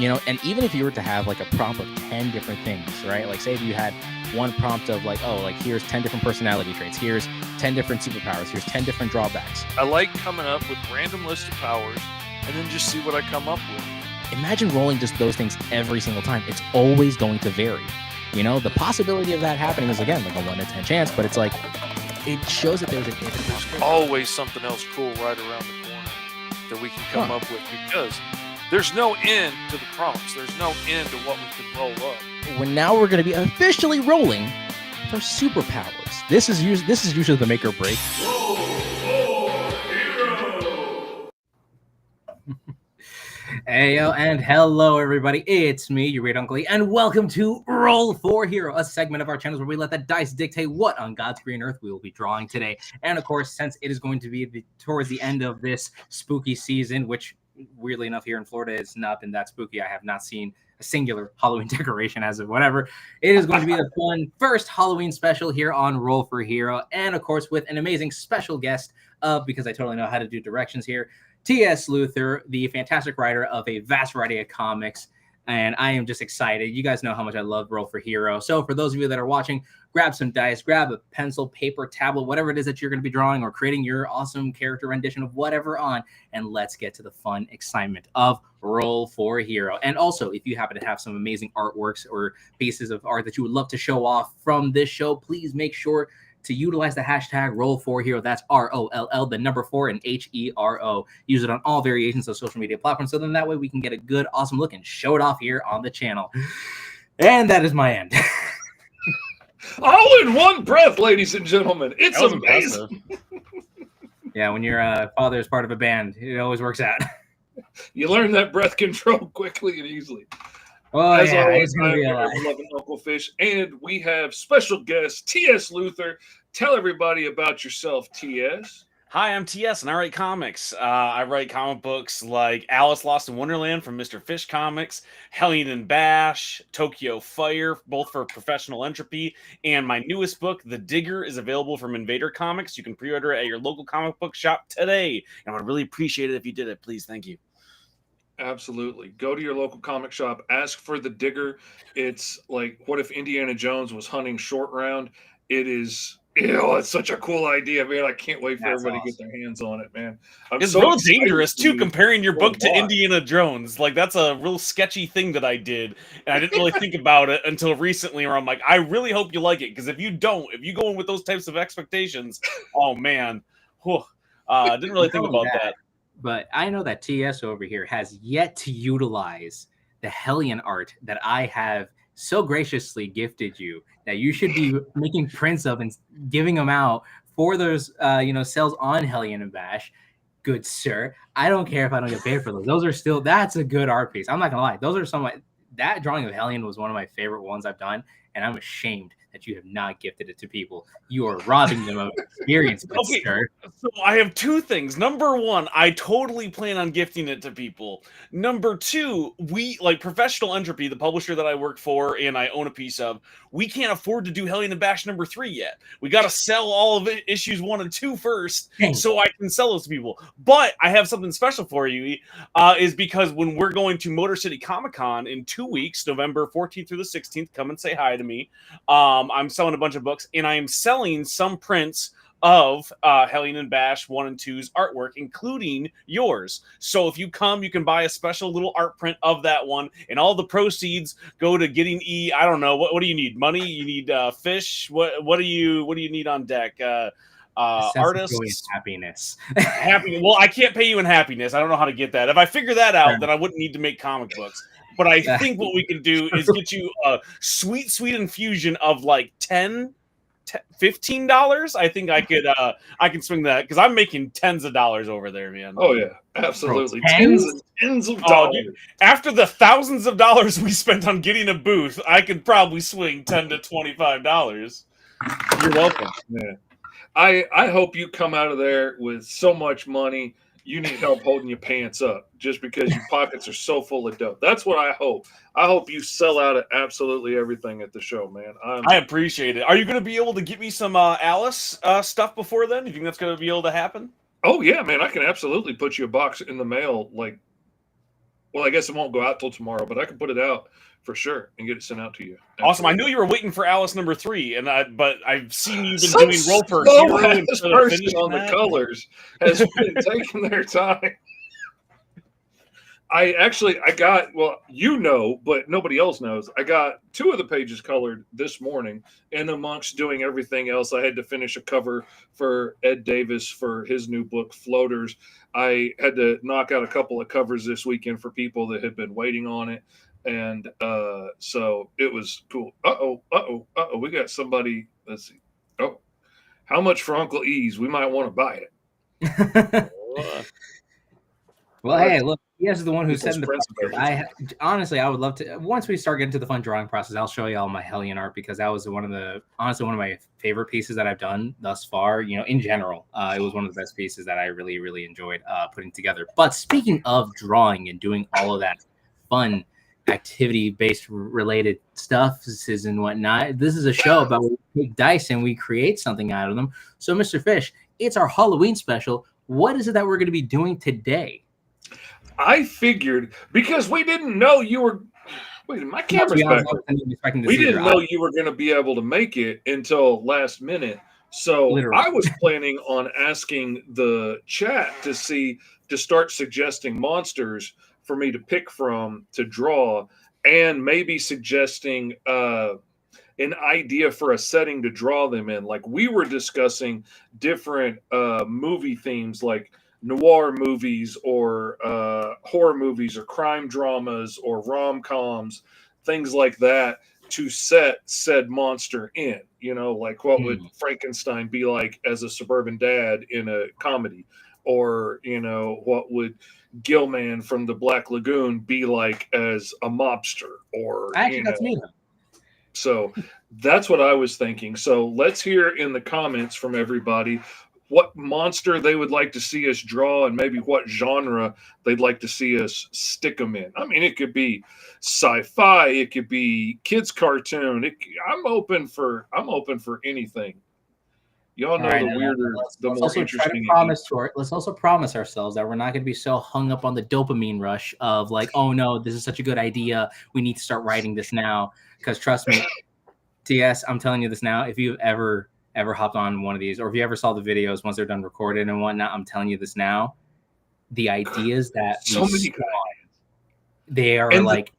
And even if you were to have like a prompt of 10 different things, right? Like say if you had one prompt of like, oh, like here's 10 different personality traits, here's 10 different superpowers, here's 10 different drawbacks. I like coming up with random list of powers and then just see what I come up with. Imagine rolling just those things every single time. It's always going to vary. The possibility of that happening is, again, like a 1 in 10 chance, but it's like, it shows that there's always something else cool right around the corner that we can come up with, because there's no end to the prompts. There's no end to what we can roll up. Now we're going to be officially rolling for superpowers. This is usually the make or break. Roll for hero. Heyo and hello everybody, it's me, your great uncle, and welcome to Roll for Hero, a segment of our channels where we let the dice dictate what on God's green earth we will be drawing today. And of course, since it is going to be towards the end of this spooky season, which weirdly enough here in Florida it's not been that spooky. I have not seen a singular Halloween decoration as of whatever. It is going to be the fun first Halloween special here on Roll for Hero, and of course with an amazing special guest because I totally know how to do directions here, T.S. Luther, the fantastic writer of a vast variety of comics, and I am just excited. You guys know how much I love Roll for Hero. So for those of you that are watching, grab some dice, grab a pencil, paper, tablet, whatever it is that you're going to be drawing or creating your awesome character rendition of whatever on, and let's get to the fun excitement of Roll for Hero. And also, if you happen to have some amazing artworks or pieces of art that you would love to show off from this show, please make sure to utilize the hashtag Roll4Hero. That's ROLL, the number 4, and HERO. Use it on all variations of social media platforms, so then that way we can get a good, awesome look and show it off here on the channel. And that is my end. All in one breath, ladies and gentlemen. It's amazing. Yeah, when your father is part of a band, it always works out. You learn that breath control quickly and easily. Oh, as yeah, always, it's gonna be a lot. I'm loving Uncle Fish, and we have special guest T.S. Luther. Tell everybody about yourself, T.S. Hi, I'm T.S. and I write comics. I write comic books like Alice Lost in Wonderland from Mr. Fish Comics, Hellion and Bash, Tokyo Fire, both for Professional Entropy, and my newest book, The Digger, is available from Invader Comics. You can pre-order it at your local comic book shop today, and I would really appreciate it if you did it. Please, thank you. Absolutely. Go to your local comic shop, ask for The Digger. It's like, what if Indiana Jones was hunting short round? It is, it's such a cool idea, man. I can't wait for everybody to get their hands on it, man. It's so real dangerous, too, comparing your book to Indiana Jones. Like, that's a real sketchy thing that I did, and I didn't really think about it until recently, where I'm like, I really hope you like it, because if you don't, if you go in with those types of expectations, oh, man. Didn't really think about that. But I know that TS over here has yet to utilize the Hellion art that I have so graciously gifted you, that you should be making prints of and giving them out for those, sales on Hellion and Bash. Good sir. I don't care if I don't get paid for those. Those are still, that's a good art piece. I'm not gonna lie. Those are some, that drawing of Hellion was one of my favorite ones I've done, and I'm ashamed that you have not gifted it to people. You are robbing them of experience, okay, sir. So I have two things. Number one, I totally plan on gifting it to people. Number two, we, like Professional Entropy, the publisher that I work for and I own a piece of, we can't afford to do Hellion and Bash number 3 yet. We got to sell all of it, issues 1 and 2 first, so I can sell those to people. But I have something special for you, is because when we're going to Motor City Comic Con in 2 weeks, November 14th through the 16th, come and say hi to me. I'm selling a bunch of books, and I am selling some prints of Hellion and Bash 1 and 2's artwork, including yours. So if you come, you can buy a special little art print of that one, and all the proceeds go to getting I don't know, what do you need? Money? You need fish? What do you need on deck? Artists, happiness. Well, I can't pay you in happiness. I don't know how to get that. If I figure that out, then I wouldn't need to make comic books. But I think what we can do is get you a sweet infusion of like $15. I think I can swing that, because I'm making tens of dollars over there, man. Oh yeah, absolutely. Tens and tens of dollars. Dude, after the thousands of dollars we spent on getting a booth, I could probably swing $10 to $25. You're welcome. Yeah. I hope you come out of there with so much money you need help holding your pants up, just because your pockets are so full of dough. That's what I hope. I hope you sell out of absolutely everything at the show, man. I appreciate it. Are you going to be able to get me some Alice stuff before then? Do you think that's going to be able to happen? Oh, yeah, man. I can absolutely put you a box in the mail, like, Well, I guess it won't go out till tomorrow, but I can put it out for sure and get it sent out to you. Awesome. I knew you were waiting for Alice number 3, but I've seen you've been doing Roll for Hero instead of person finishing on that. the colors has been taking their time. I got, well, but nobody else knows. I got 2 of the pages colored this morning, and amongst doing everything else, I had to finish a cover for Ed Davis for his new book, Floaters. I had to knock out a couple of covers this weekend for people that had been waiting on it. And so it was cool. We got somebody. Let's see. Oh, how much for Uncle E's? We might want to buy it. Well, hey, look, he is the one who's setting the price. Honestly, I would love to. Once we start getting to the fun drawing process, I'll show you all my Hellion art, because that was one of my favorite pieces that I've done thus far. In general, it was one of the best pieces that I really, really enjoyed putting together. But speaking of drawing and doing all of that fun activity-based related stuff and whatnot, this is a show about we take dice and we create something out of them. So, Mr. Fish, it's our Halloween special. What is it that we're going to be doing today? I figured, because we didn't know you were. Wait, my camera's back. We didn't know you were going to be able to make it until last minute. So literally. I was planning on asking the chat to start suggesting monsters for me to pick from to draw, and maybe suggesting an idea for a setting to draw them in. Like, we were discussing different movie themes, like noir movies or horror movies or crime dramas or rom-coms, things like that, to set said monster in. Like, what would Frankenstein be like as a suburban dad in a comedy? Or, what would Gilman from the Black Lagoon be like as a mobster? Or actually, that's me. So that's what I was thinking. So let's hear in the comments from everybody what monster they would like to see us draw, and maybe what genre they'd like to see us stick them in. I mean, it could be sci-fi, it could be kids cartoon. I'm open for anything. Y'all know the weirder, the more interesting. Let's also promise ourselves that we're not going to be so hung up on the dopamine rush of like, oh no, this is such a good idea, we need to start writing this now. Because trust me, TS, I'm telling you this now, if you've ever hopped on one of these, or if you ever saw the videos once they're done recorded and whatnot, I'm telling you this now, the ideas that so many they are, and like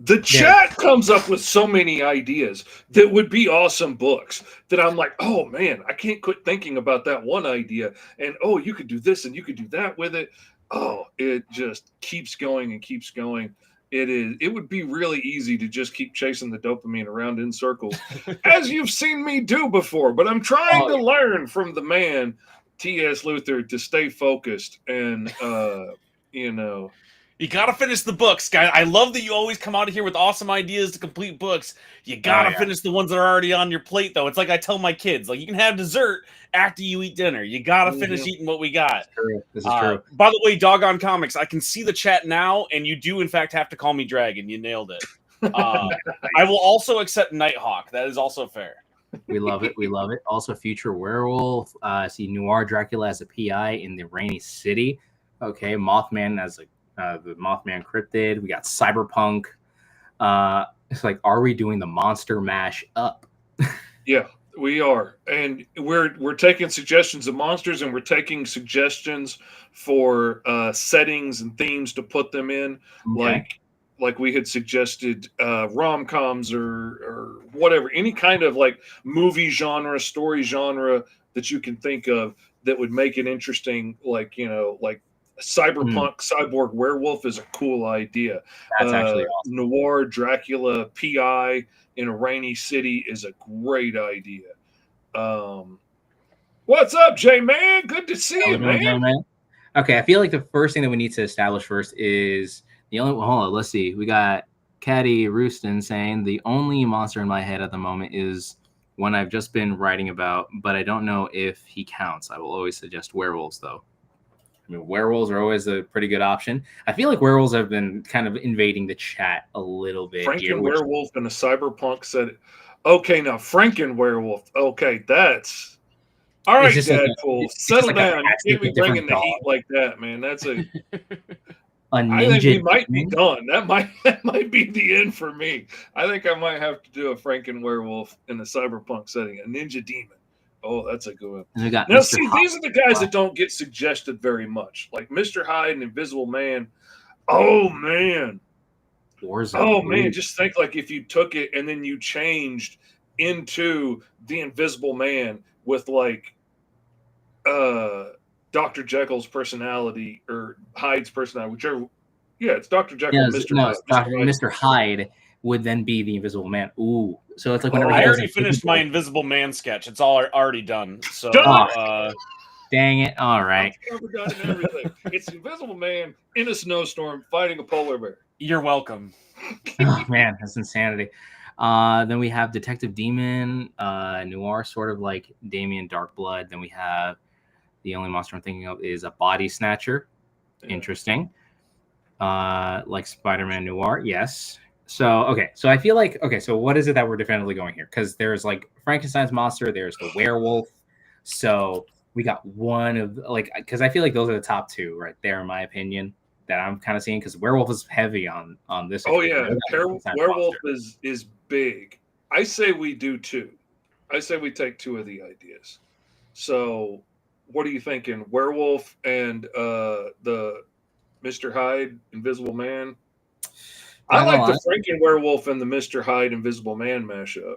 the chat comes up with so many ideas that would be awesome books that I'm like, oh man, I can't quit thinking about that one idea, and oh, you could do this and you could do that with it. Oh, it just keeps going and keeps going. It would be really easy to just keep chasing the dopamine around in circles, as you've seen me do before. But I'm trying to learn from the man, T.S. Luther, to stay focused and, You got to finish the books, guys. I love that you always come out of here with awesome ideas to complete books. You got to finish the ones that are already on your plate, though. It's like I tell my kids, like, you can have dessert after you eat dinner. You got to finish eating what we got. This is true. By the way, Doggone Comics, I can see the chat now, and you do, in fact, have to call me Dragon. You nailed it. I will also accept Nighthawk. That is also fair. We love it. We love it. Also, Future Werewolf. See Noir Dracula as a PI in the Rainy City. Okay, Mothman as the Mothman cryptid. We got Cyberpunk. It's like, are we doing the Monster Mash up? Yeah, we are, and we're taking suggestions of monsters, and we're taking suggestions for settings and themes to put them in. Okay. Like we had suggested rom-coms or whatever, any kind of like movie genre, story genre that you can think of that would make it interesting. Like, like Cyberpunk cyborg werewolf is a cool idea. That's actually awesome. Noir Dracula PI in a rainy city is a great idea. What's up, J-Man? Good to see you, man. Okay, I feel like the first thing that we need to establish first is hold on, let's see. We got Caddy Rooston saying the only monster in my head at the moment is one I've just been writing about, but I don't know if he counts. I will always suggest werewolves, though. I mean, werewolves are always a pretty good option. I feel like werewolves have been kind of invading the chat a little bit. Franken werewolf and a cyberpunk said, okay, now Franken werewolf. Okay, that's all right, Deadpool. Settle down. You can't be bringing the heat like that, man. That's a A I think we ninja might be demon? done. That might be the end for me. I think I might have to do a Franken werewolf in a cyberpunk setting, a ninja demon. Oh, that's a good one. And we got Now, Mr. see, Hot. these are the guys that don't get suggested very much, like Mr. Hyde and Invisible Man. Oh man, Warzone. oh man, Ooh. just think like if you took it and then you changed into the Invisible Man with like Dr. Jekyll's personality or Hyde's personality, whichever. Yeah, it's Dr. Jekyll, Yes, Mr. no, Hyde. it's Mr. Hyde would then be the Invisible Man. Ooh, so it's like whenever Oh, he I goes already finished my Invisible Man sketch. It's all already done. So, Done! dang it! All right, Covered done and everything. It's the Invisible Man in a snowstorm fighting a polar bear. you're welcome. oh man, that's insanity. Then we have Detective Demon, Noir, sort of like Damien Darkblood. Then we have the only monster I'm thinking of is a Body Snatcher. Yeah. Interesting. Like Spider-Man Noir, yes. So okay, so I feel like so what is it that we're definitively going here? Because there's like Frankenstein's monster, there's the werewolf. So we got one of like because I feel like those are the top two right there in my opinion that I'm kind of seeing because werewolf is heavy on this. Oh yeah, Frankenstein's werewolf monster. is big. I say we do two. I say we take two of the ideas. So what are you thinking? Werewolf and the Mr. Hyde Invisible Man. I like the Franken werewolf and the Mr. Hyde Invisible Man mashup.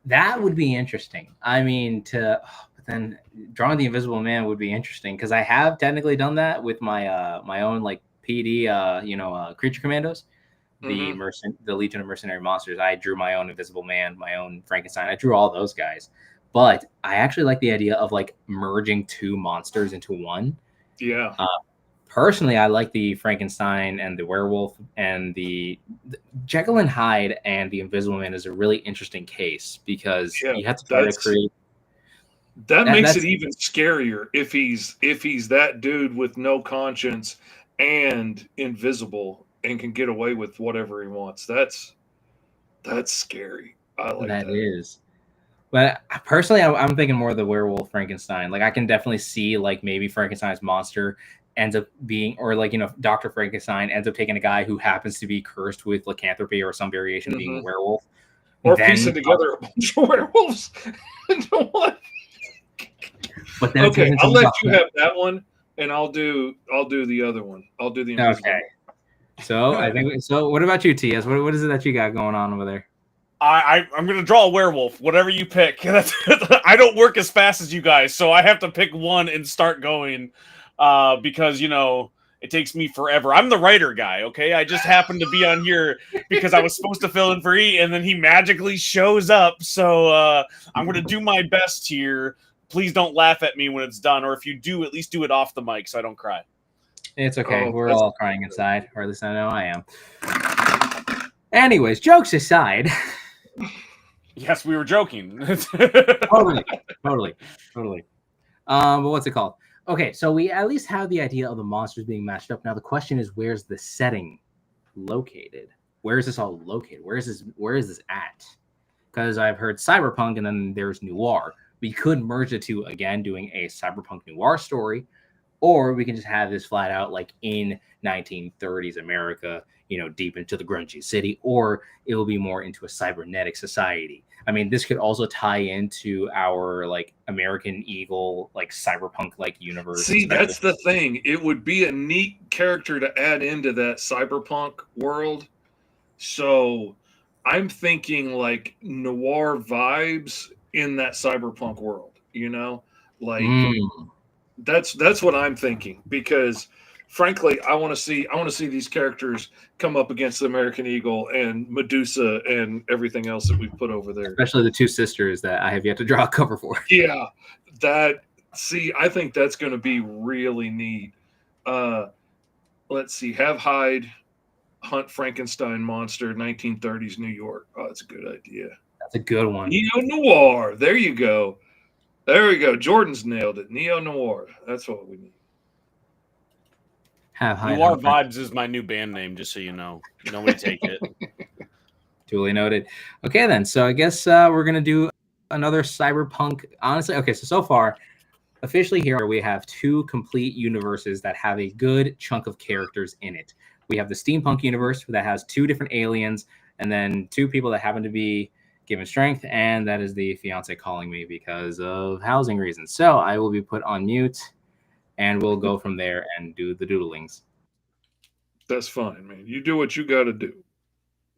That would be interesting. I mean, but then drawing the Invisible Man would be interesting because I have technically done that with my my own like PD, Creature Commandos, the Legion of Mercenary Monsters. I drew my own Invisible Man, my own Frankenstein. I drew all those guys, but I actually like the idea of like merging two monsters into one. Yeah. Personally, I like the Frankenstein and the werewolf and the Jekyll and Hyde and the Invisible Man is a really interesting case because you have to try to create. That makes it even scarier if he's that dude with no conscience and invisible and can get away with whatever he wants. That's scary. I like that. That is. But personally, I'm thinking more of the werewolf Frankenstein. Like I can definitely see like maybe Frankenstein's monster ends up being, or like Dr. Frankenstein ends up taking a guy who happens to be cursed with lycanthropy or some variation of being a werewolf, or piecing together a bunch of werewolves into one. But then okay, I'll let you have that one, and I'll do the other one. I'll do the Invisible. Okay. So I think so. What about you, TS? What is it that you got going on over there? I'm gonna draw a werewolf. Whatever you pick. I don't work as fast as you guys, so I have to pick one and start going. Because it takes me forever. I'm the writer guy, okay? I just happened to be on here because I was supposed to fill in for E, and then he magically shows up. So I'm going to do my best here. Please don't laugh at me when it's done, or if you do, at least do it off the mic so I don't cry. It's okay. We're all crying inside, or at least I know I am. Anyways, jokes aside. Yes, we were joking. Totally. But what's it called? Okay, so we at least have the idea of the monsters being matched up. Now the question is, where's the setting located? Where is this all located? Where is this at? Because I've heard cyberpunk and then there's noir. We could merge the two again, doing a cyberpunk noir story, or we can just have this flat out like in 1930s America, deep into the grungy city, or it will be more into a cybernetic society. I mean, this could also tie into our like American Eagle, like cyberpunk like universe. See, that's the thing. It would be a neat character to add into that cyberpunk world. So I'm thinking like noir vibes in that cyberpunk world, like that's what I'm thinking because frankly, I want to see these characters come up against the American Eagle and Medusa and everything else that we've put over there. Especially the two sisters that I have yet to draw a cover for. Yeah, I think that's going to be really neat. Let's see, have Hyde hunt Frankenstein monster, 1930s New York. Oh, that's a good idea. That's a good one. Neo-noir. There you go. There we go. Jordan's nailed it. Neo-noir. That's what we need. Noir Vibes is my new band name, just so you know. Nobody take it. Duly noted. Okay, then. So I guess we're going to do another cyberpunk. Honestly, okay, so far, officially here, we have two complete universes that have a good chunk of characters in it. We have the steampunk universe that has 2 different aliens, and then 2 people that happen to be given strength, and that is the fiance calling me because of housing reasons. So I will be put on mute, and we'll go from there and do the doodlings. That's fine, man. You do what you got to do.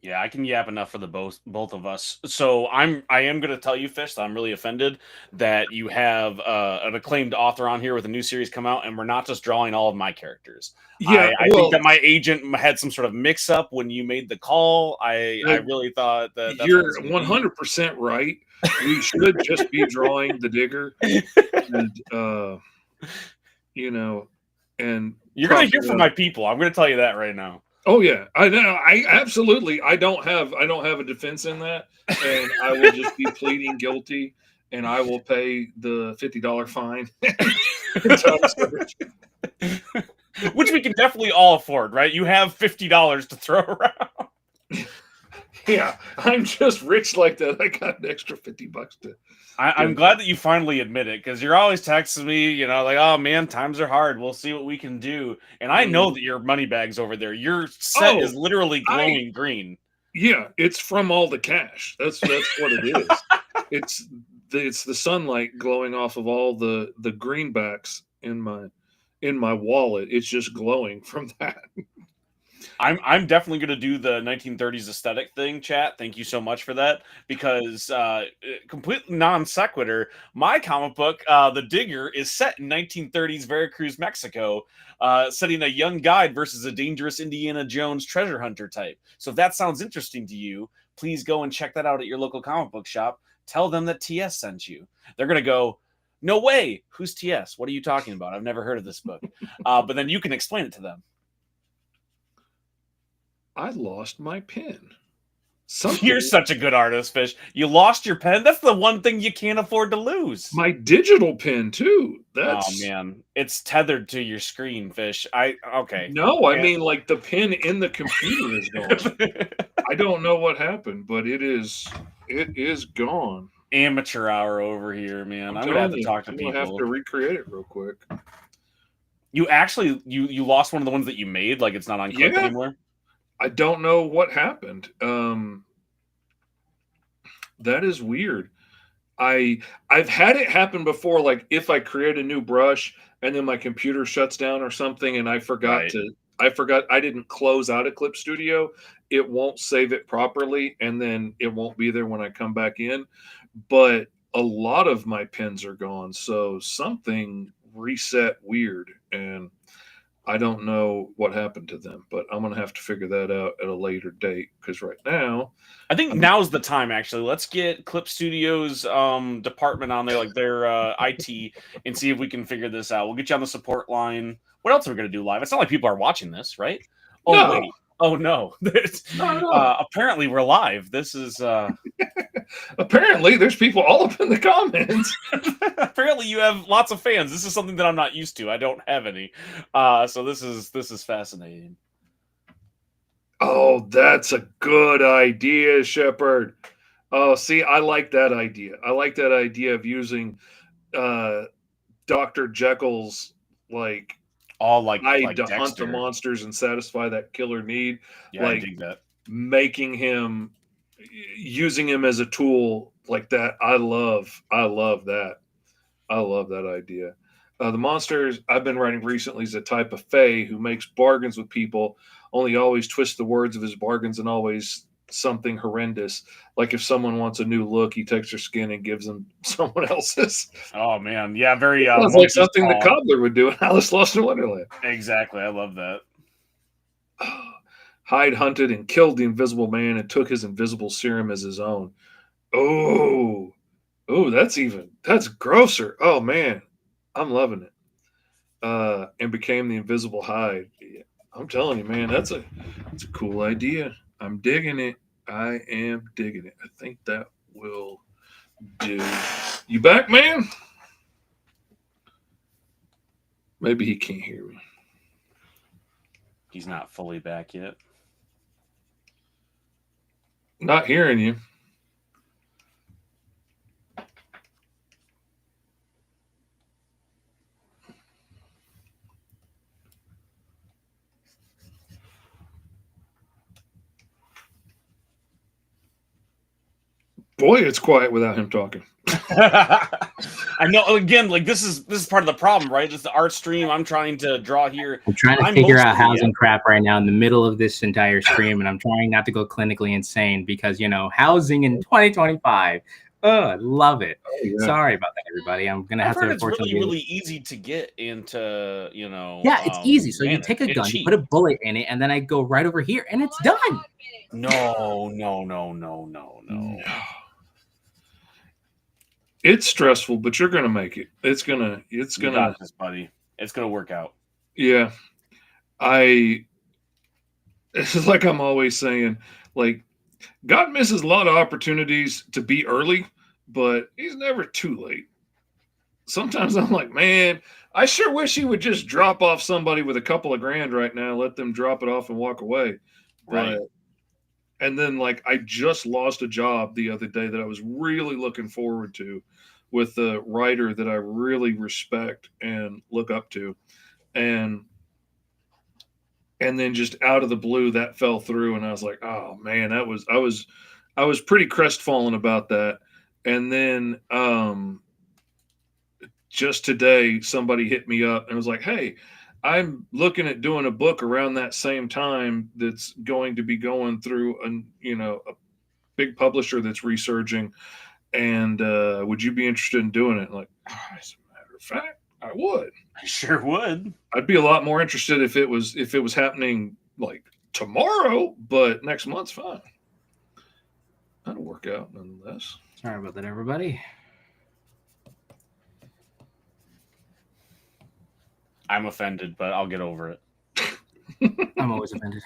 Yeah, I can yap enough for the both of us. So I am going to tell you, Fish, that I'm really offended that you have an acclaimed author on here with a new series come out, and we're not just drawing all of my characters. Yeah, I think that my agent had some sort of mix up when you made the call. I really thought that that's you're 100% right. We should just be drawing the digger, and you know, and you're going to hear from my people. I'm going to tell you that right now. Oh yeah, I know. I absolutely. I don't have a defense in that, and I will just be pleading guilty, and I will pay the $50 fine. Which we can definitely all afford, right? You have $50 to throw around. Yeah, I'm just rich like that. I got an extra $50 to. I'm glad that you finally admit it, because you're always texting me, like, oh man, times are hard. We'll see what we can do. And I know that your money bag's over there. Your set is literally glowing green. Yeah, it's from all the cash. That's what it is. It's the sunlight glowing off of all the greenbacks in my wallet. It's just glowing from that. I'm definitely going to do the 1930s aesthetic thing, chat. Thank you so much for that, because complete non sequitur, my comic book, The Digger, is set in 1930s Veracruz, Mexico, setting a young guide versus a dangerous Indiana Jones treasure hunter type. So if that sounds interesting to you, please go and check that out at your local comic book shop. Tell them that TS sent you. They're going to go, no way. Who's TS? What are you talking about? I've never heard of this book. But then you can explain it to them. I lost my pen. You're such a good artist, Fish. You lost your pen? That's the one thing you can't afford to lose. My digital pen, too. Oh, man. It's tethered to your screen, Fish. Okay. No, I mean, like, the pen in the computer is gone. I don't know what happened, but it is gone. Amateur hour over here, man. I'm going to have to talk to people. I'm going to have to recreate it real quick. You actually, you lost one of the ones that you made? Like, it's not on clip anymore? I don't know what happened. That is weird. I've had it happen before, like if I create a new brush and then my computer shuts down or something and I forgot I didn't close out of Clip Studio, it won't save it properly and then it won't be there when I come back in. But a lot of my pens are gone, so something reset weird, and I don't know what happened to them, but I'm going to have to figure that out at a later date, because right now... I think now's the time, actually. Let's get Clip Studio's department on there, like their IT, and see if we can figure this out. We'll get you on the support line. What else are we going to do live? It's not like people are watching this, right? Oh, no. Wait. Oh, no. No. Apparently, we're live. This is... Apparently, there's people all up in the comments. Apparently, you have lots of fans. This is something that I'm not used to. I don't have any. So this is fascinating. Oh, that's a good idea, Shepard. Oh, see, I like that idea. I like that idea of using Dr. Jekyll's eye to hunt the monsters and satisfy that killer need. Yeah, I dig that. Using him as a tool like that. I love that. I love that idea. The monsters I've been writing recently is a type of fae who makes bargains with people, only always twists the words of his bargains and always something horrendous. Like if someone wants a new look, he takes their skin and gives them someone else's. Oh, man. Yeah, very... Sounds like something the cobbler would do in Alice Lost in Wonderland. Exactly. I love that. Hyde hunted and killed the Invisible Man and took his invisible serum as his own. Oh, that's grosser. Oh, man. I'm loving it. And became the Invisible Hyde. I'm telling you, man, that's a cool idea. I'm digging it. I am digging it. I think that will do. You back, man? Maybe he can't hear me. He's not fully back yet. Not hearing you. Boy, it's quiet without him talking. I know. Again, like this is part of the problem, right? It's the art stream. I'm trying to draw here. I'm trying to figure out housing crap right now in the middle of this entire stream, and I'm trying not to go clinically insane because, you know, housing in 2025. I love it. Oh, yeah. Sorry about that, everybody. I'm gonna have to. It's really easy to get into, you know. Yeah, it's easy. So you take a gun, you put a bullet in it, and then I go right over here, and it's done. No. It's stressful, but you're gonna make it. It's gonna. You got this, buddy. It's gonna work out. Yeah, it's like I'm always saying, like, God misses a lot of opportunities to be early, but he's never too late. Sometimes I'm like, man, I sure wish he would just drop off somebody with a couple of grand right now, let them drop it off and walk away. Right. And then, like, I just lost a job the other day that I was really looking forward to with a writer that I really respect and look up to. And then just out of the blue that fell through, and I was like, oh man, I was pretty crestfallen about that. And then just today somebody hit me up and was like, hey, I'm looking at doing a book around that same time that's going to be going through a big publisher that's resurging, and would you be interested in doing it? Like, as a matter of fact, I would. I sure would. I'd be a lot more interested if it was happening like tomorrow, but next month's fine. That'll work out nonetheless. Sorry about that, everybody. I'm offended, but I'll get over it. I'm always offended.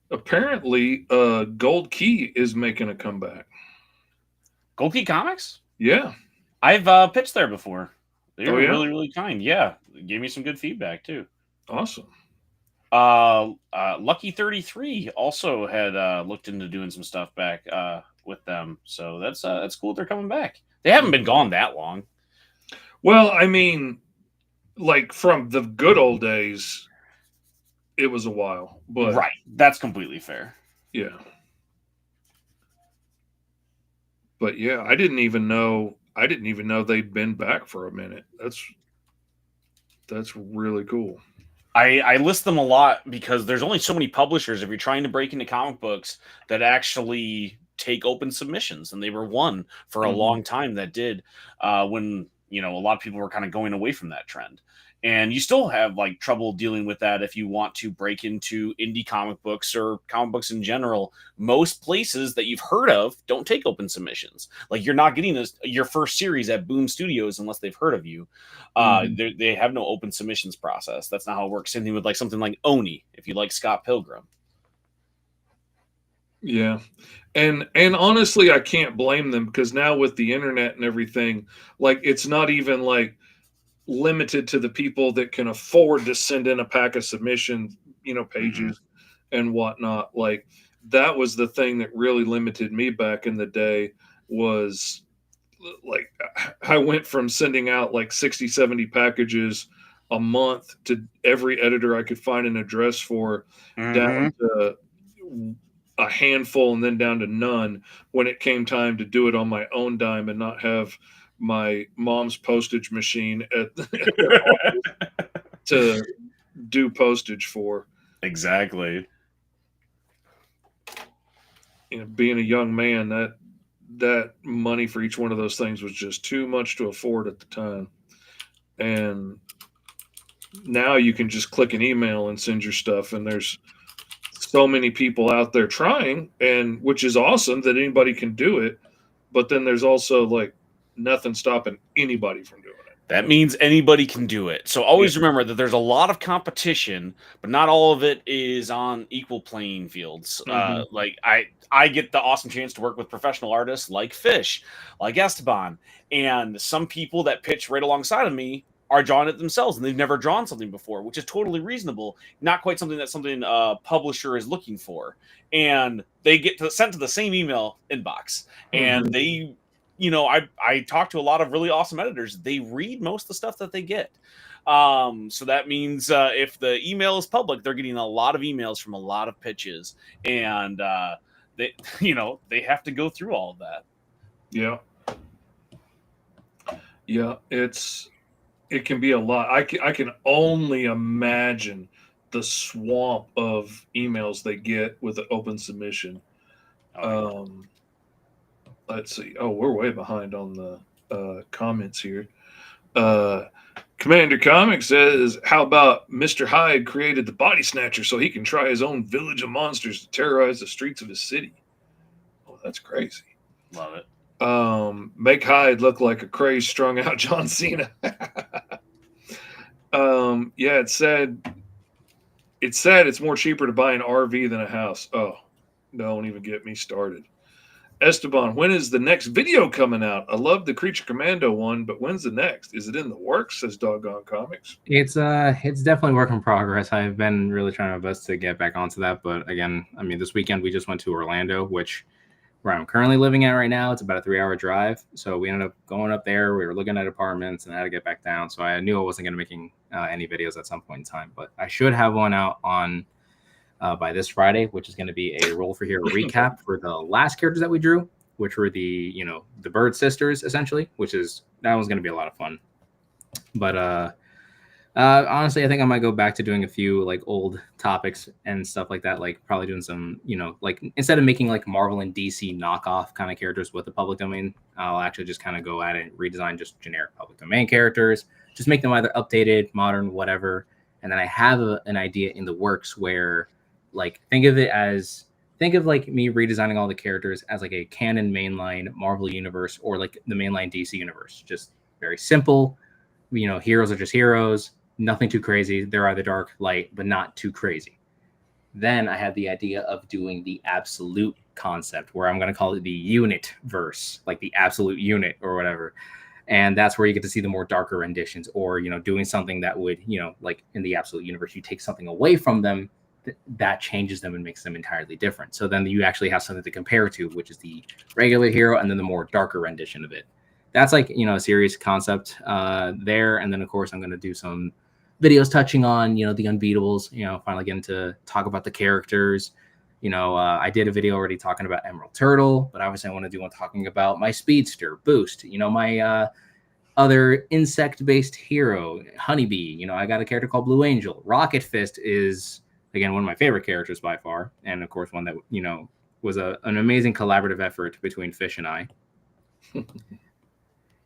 Apparently, Gold Key is making a comeback. Gold Key Comics? Yeah. I've pitched there before. They were yeah? really, really kind. Yeah. They gave me some good feedback, too. Awesome. Lucky 33 also had looked into doing some stuff back with them. So that's cool they're coming back. They haven't been gone that long. Well, I mean, like from the good old days, it was a while. But right. That's completely fair. Yeah. But yeah, I didn't even know they'd been back for a minute. That's really cool. I list them a lot because there's only so many publishers if you're trying to break into comic books that actually take open submissions, and they were one for a long time that did when a lot of people were kind of going away from that trend. And you still have like trouble dealing with that if you want to break into indie comic books or comic books in general. Most places that you've heard of don't take open submissions. Like you're not getting your first series at Boom Studios unless they've heard of you. They have no open submissions process. That's not how it works. Same thing with like something like Oni, if you like Scott Pilgrim. Yeah. And honestly, I can't blame them because now with the internet and everything, like it's not even like limited to the people that can afford to send in a pack of submission, pages and whatnot. Like that was the thing that really limited me back in the day was like I went from sending out like 60, 70 packages a month to every editor I could find an address for down to a handful and then down to none when it came time to do it on my own dime and not have my mom's postage machine at to do postage for. Exactly. Being a young man, that money for each one of those things was just too much to afford at the time. And now you can just click an email and send your stuff, and there's so many people out there trying, and which is awesome that anybody can do it, but then there's also like nothing stopping anybody from doing it. That means anybody can do it. So always remember that there's a lot of competition, but not all of it is on equal playing fields. Like I get the awesome chance to work with professional artists like Fish, like Esteban, and some people that pitch right alongside of me are drawing it themselves, and they've never drawn something before, which is totally reasonable. Not quite something a publisher is looking for, and they get sent to the same email inbox, and they. I talk to a lot of really awesome editors. They read most of the stuff that they get. So that means if the email is public, they're getting a lot of emails from a lot of pitches. And they they have to go through all of that. Yeah. Yeah, it can be a lot. I can only imagine the swamp of emails they get with the open submission. Oh, Um, let's see. Oh, we're way behind on the comments here. Uh, Commander Comics says, "How about Mr. Hyde created the Body Snatcher so he can try his own village of monsters to terrorize the streets of his city?" Oh, that's crazy. love it. Make Hyde look like a crazed, strung out John Cena. Yeah, it said it's more cheaper to buy an RV than a house. Oh, don't even get me started. Esteban, when is the next video coming out? I love the Creature Commando one, but when's the next? Is it in the works? Says Doggone Comics. It's definitely work in progress. I've been really trying my best to get back onto that, but again, I mean, this weekend we just went to Orlando, which where I'm currently living at right now, it's about a 3-hour drive. So we ended up going up there. We were looking at apartments and how to get back down. So I knew I wasn't going to be making any videos at some point in time, but I should have one out on by this Friday, which is going to be a Roll for Hero recap for the last characters that we drew, which were the Bird sisters essentially, that one's going to be a lot of fun. But honestly, I think I might go back to doing a few like old topics and stuff like that. Like probably doing some, like instead of making like Marvel and DC knockoff kind of characters with the public domain, I'll actually just kind of go at it and redesign just generic public domain characters, just make them either updated, modern, whatever. And then I have an idea in the works where like, think of like me redesigning all the characters as like a canon mainline Marvel universe or like the mainline DC universe. Just very simple. Heroes are just heroes. Nothing too crazy. They're either dark, light, but not too crazy. Then I had the idea of doing the absolute concept where I'm going to call it the unit verse, like the absolute unit or whatever. And that's where you get to see the more darker renditions or, doing something that would, like in the absolute universe, you take something away from them that changes them and makes them entirely different. So then you actually have something to compare to, which is the regular hero and then the more darker rendition of it. That's like, a serious concept there. And then, of course, I'm going to do some videos touching on, the unbeatables, finally getting to talk about the characters. I did a video already talking about Emerald Turtle, but obviously I want to do one talking about my speedster, Boost, my other insect-based hero, Honeybee. I got a character called Blue Angel. Rocket Fist is, again, one of my favorite characters by far. And, of course, one that, was an amazing collaborative effort between Fish and I.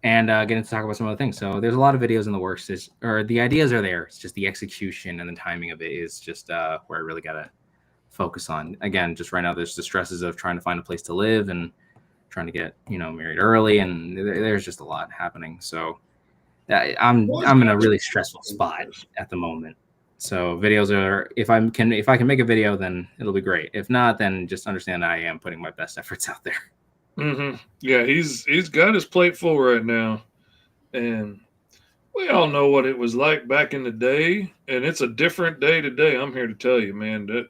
And getting to talk about some other things. So there's a lot of videos in the works. The ideas are there. It's just the execution and the timing of it is just where I really got to focus on. Again, just right now, there's the stresses of trying to find a place to live and trying to get, married early. And there's just a lot happening. So I'm in a really stressful spot at the moment. So videos are, if I can make a video, then it'll be great. If not, then just understand I am putting my best efforts out there. Mm-hmm. Yeah, he's got his plate full right now, and we all know what it was like back in the day, and it's a different day today. I'm here to tell you, man, that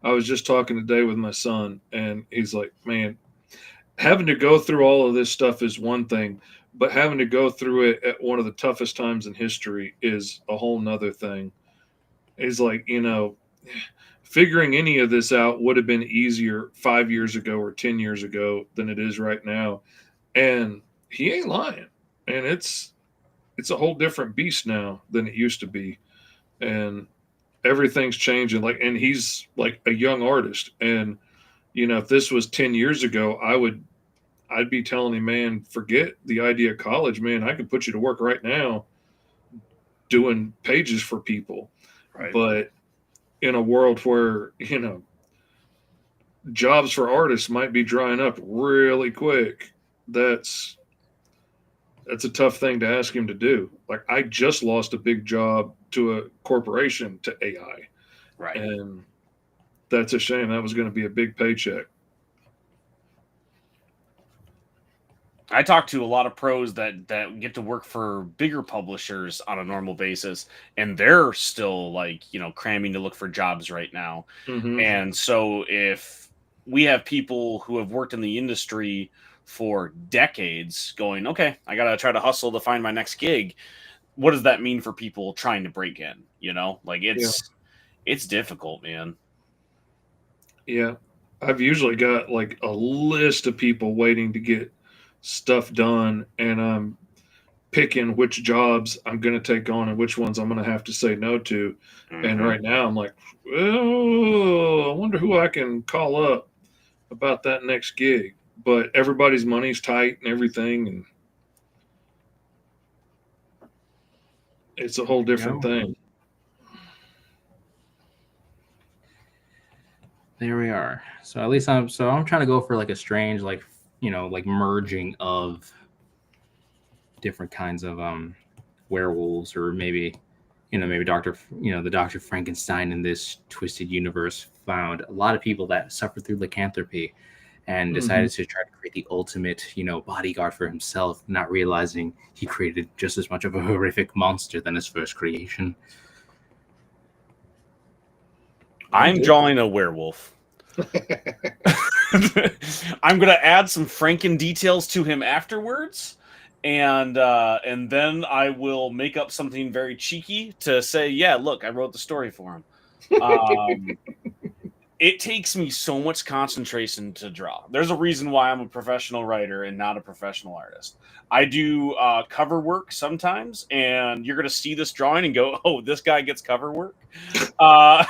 I was just talking today with my son, and he's like, man, having to go through all of this stuff is one thing, but having to go through it at one of the toughest times in history is a whole nother thing. He's like, figuring any of this out would have been easier 5 years ago or 10 years ago than it is right now. And he ain't lying. And it's a whole different beast now than it used to be. And everything's changing. And he's like a young artist. And, if this was 10 years ago, I'd be telling him, man, forget the idea of college, man. I can put you to work right now doing pages for people. Right. But in a world where, jobs for artists might be drying up really quick, that's a tough thing to ask him to do. Like, I just lost a big job to a corporation to AI. Right. And that's a shame. That was going to be a big paycheck. I talk to a lot of pros that get to work for bigger publishers on a normal basis, and they're still like, cramming to look for jobs right now. Mm-hmm. And so if we have people who have worked in the industry for decades going, okay, I got to try to hustle to find my next gig. What does that mean for people trying to break in? It's difficult, man. Yeah. I've usually got like a list of people waiting to get stuff done, and I'm picking which jobs I'm going to take on and which ones I'm going to have to say no to. And Mhm. right now I'm like, oh, I wonder who I can call up about that next gig. But everybody's money's tight and everything, and it's a whole different Go. thing. There we are. So at least I'm trying to go for like a strange like like merging of different kinds of werewolves, or maybe maybe the Dr. Frankenstein in this twisted universe found a lot of people that suffered through lycanthropy and Mhm. decided to try to create the ultimate bodyguard for himself, not realizing he created just as much of a horrific monster than his first creation. I'm I'm good. drawing a werewolf. I'm gonna add some Franken details to him afterwards, and then I will make up something very cheeky to say, yeah, look, I wrote the story for him. Um, it takes me so much concentration to draw. There's a reason why I'm a professional writer and not a professional artist. I do cover work sometimes, and you're gonna see this drawing and go, "Oh, this guy gets cover work." Uh,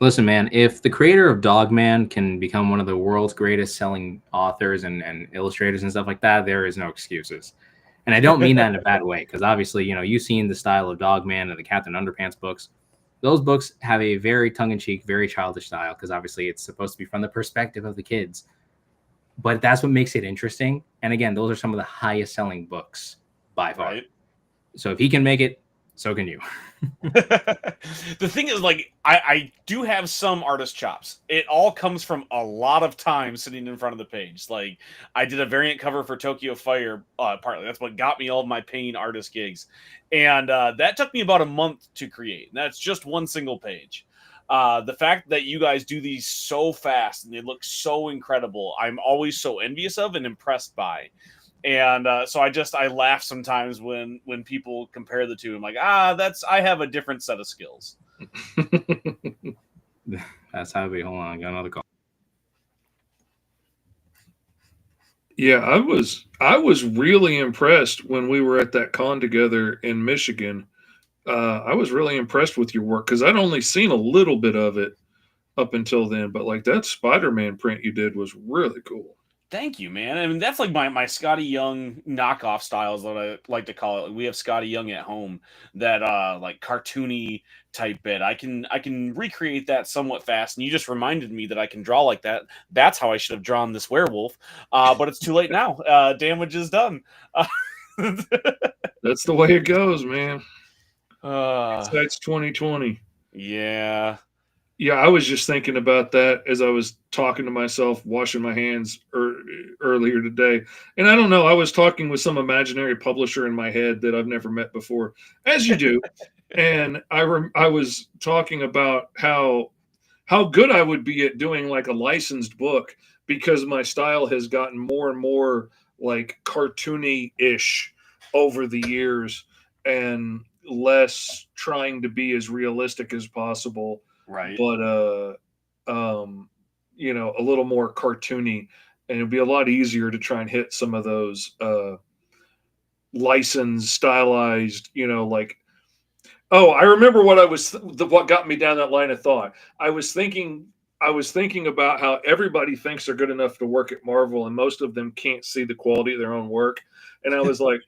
Listen, man, if the creator of Dogman can become one of the world's greatest selling authors and illustrators and stuff like that, there is no excuses. And I don't mean that in a bad way, because obviously, you've seen the style of Dogman and the Captain Underpants books. Those books have a very tongue-in-cheek, very childish style, because obviously it's supposed to be from the perspective of the kids. But that's what makes it interesting. And again, those are some of the highest selling books by far. right. So if he can make it, so can you. The thing is, like, I do have some artist chops. It all comes from a lot of time sitting in front of the page. Like, I did a variant cover for Tokyo Fire, partly. That's what got me all of my paying artist gigs. And that took me about a month to create. And that's just one single page. The fact that you guys do these so fast and they look so incredible, I'm always so envious of and impressed by. And so I laugh sometimes when people compare the two. I'm like, I have a different set of skills. That's how we hold on. I got another call. Yeah, I was really impressed when we were at that con together in Michigan. I was really impressed with your work because I'd only seen a little bit of it up until then, but like that Spider-Man print you did was really cool. Thank you, man. I mean, that's like my Scotty Young knockoff styles that I like to call it. We have Scotty Young at home, that like cartoony type bit. I can recreate that somewhat fast, and you just reminded me that I can draw like that. That's how I should have drawn this werewolf. But it's too late now. Damage is done. That's the way it goes, man. uh, Hindsight's 2020. yeah. Yeah, I was just thinking about that as I was talking to myself, washing my hands earlier today. And I don't know, I was talking with some imaginary publisher in my head that I've never met before, as you do. And I was talking about how good I would be at doing like a licensed book because my style has gotten more and more like cartoony ish over the years and less trying to be as realistic as possible, Right. but a little more cartoony, and it'd be a lot easier to try and hit some of those licensed stylized, like, oh, I remember what what got me down that line of thought. I was thinking I was thinking about how everybody thinks they're good enough to work at Marvel and most of them can't see the quality of their own work. And I was like,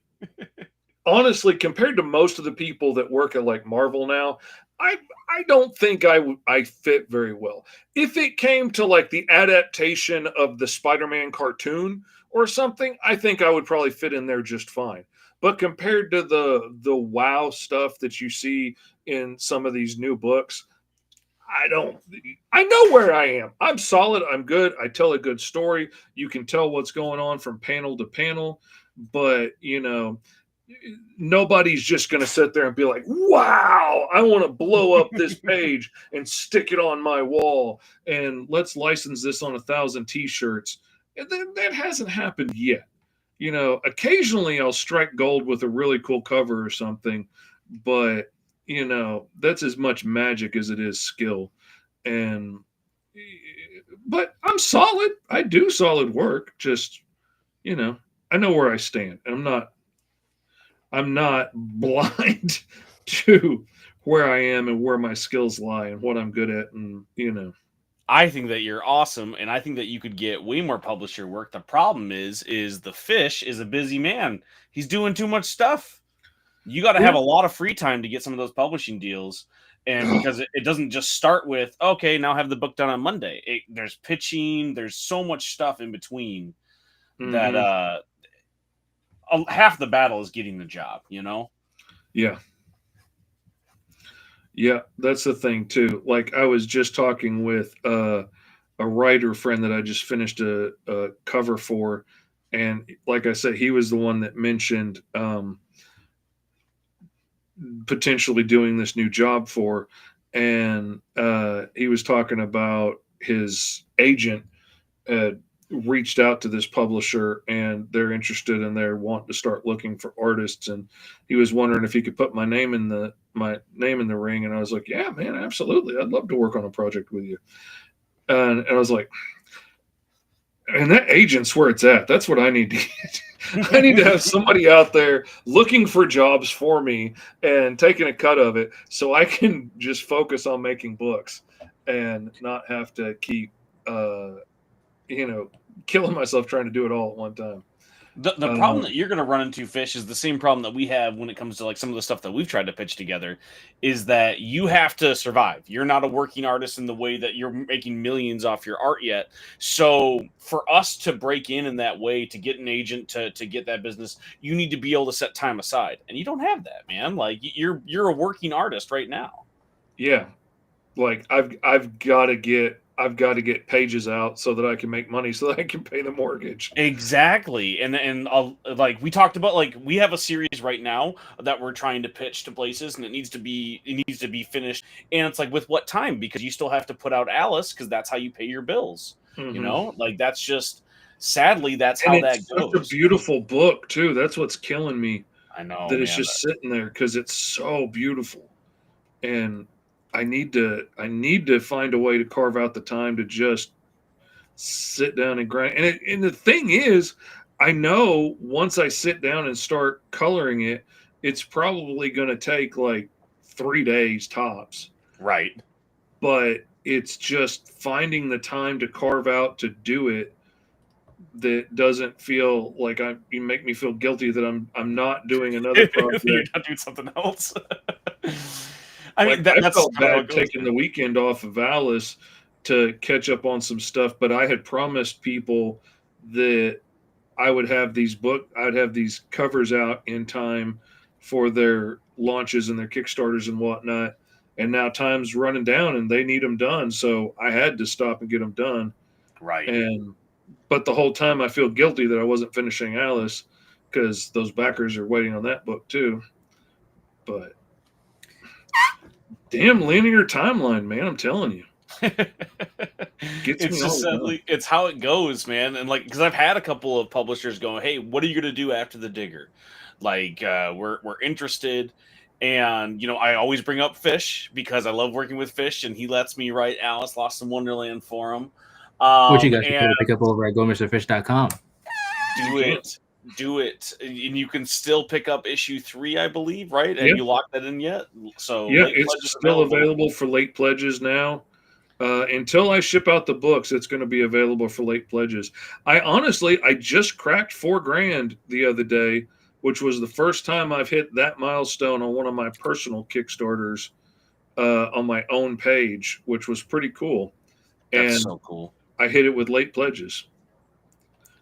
honestly, compared to most of the people that work at like Marvel now, I don't think I fit very well. If it came to like the adaptation of the Spider-Man cartoon or something, I think I would probably fit in there just fine. But compared to the wow stuff that you see in some of these new books, I don't I know where I am. I'm solid, I'm good. I tell a good story. You can tell what's going on from panel to panel, but nobody's just going to sit there and be like, wow, I want to blow up this page and stick it on my wall and let's license this on 1,000 t-shirts. And that hasn't happened yet. Occasionally I'll strike gold with a really cool cover or something, but that's as much magic as it is skill. And but I'm solid. I do solid work. Just, I know where I stand. And I'm not blind to where I am and where my skills lie and what I'm good at. And, I think that you're awesome, and I think that you could get way more publisher work. The problem is the fish is a busy man. He's doing too much stuff. You got to have a lot of free time to get some of those publishing deals. And because it doesn't just start with, okay, now have the book done on Monday. There's pitching. There's so much stuff in between that half the battle is getting the job, Yeah. Yeah, that's the thing too. Like I was just talking with a writer friend that I just finished a cover for, and like I said, he was the one that mentioned potentially doing this new job for, and he was talking about his agent reached out to this publisher and they're interested and they're wanting to start looking for artists, and he was wondering if he could put my name in the ring, and I was like, yeah, man, absolutely, I'd love to work on a project with you. And I was like, and that agent's where it's at. That's what I need to get. I need to have somebody out there looking for jobs for me and taking a cut of it so I can just focus on making books and not have to keep killing myself trying to do it all at one time. The problem that you're going to run into, Fish, is the same problem that we have when it comes to like some of the stuff that we've tried to pitch together, is that you have to survive. You're not a working artist in the way that you're making millions off your art yet. So for us to break in that way, to get an agent, to get that business, you need to be able to set time aside. And you don't have that, man. Like you're a working artist right now. Yeah. Like I've got to get pages out so that I can make money so that I can pay the mortgage. Exactly. And like we talked about, like we have a series right now that we're trying to pitch to places, and it needs to be finished. And it's like, with what time? Because you still have to put out Alice, because that's how you pay your bills. Mm-hmm. Like that's just, sadly, that's and how that goes. goes. It's a beautiful book too. That's what's killing me. I know that it's just sitting there because it's so beautiful. And I need to find a way to carve out the time to just sit down and grind. And the thing is, I know once I sit down and start coloring it, it's probably going to take like 3 days tops. Right. But it's just finding the time to carve out to do it that doesn't feel like you make me feel guilty that I'm not doing another project. You're not doing something else. I mean, I that's felt bad taking the weekend off of Alice to catch up on some stuff, but I had promised people that I'd have these covers out in time for their launches and their Kickstarters and whatnot. And now time's running down and they need them done. So I had to stop and get them done. Right. But the whole time I feel guilty that I wasn't finishing Alice because those backers are waiting on that book too. But damn linear timeline, man, I'm telling you. It's just sadly, it's how it goes, man. And like, because I've had a couple of publishers go, hey, what are you going to do after the Digger? Like, we're interested. And, I always bring up Fish because I love working with Fish, and he lets me write Alice Lost in Wonderland for him. Which you guys can pick up over at GoMrFish.com. Do it, and you can still pick up issue 3, I believe, right? And you locked that in yet? So yeah, it's still available for late pledges now. Until I ship out the books, it's going to be available for late pledges. I just cracked $4,000 the other day, which was the first time I've hit that milestone on one of my personal Kickstarters on my own page, which was pretty cool. That's so cool. I hit it with late pledges.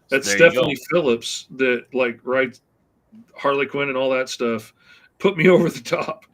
That's Stephanie Phillips that writes Harley Quinn and all that stuff. Put me over the top.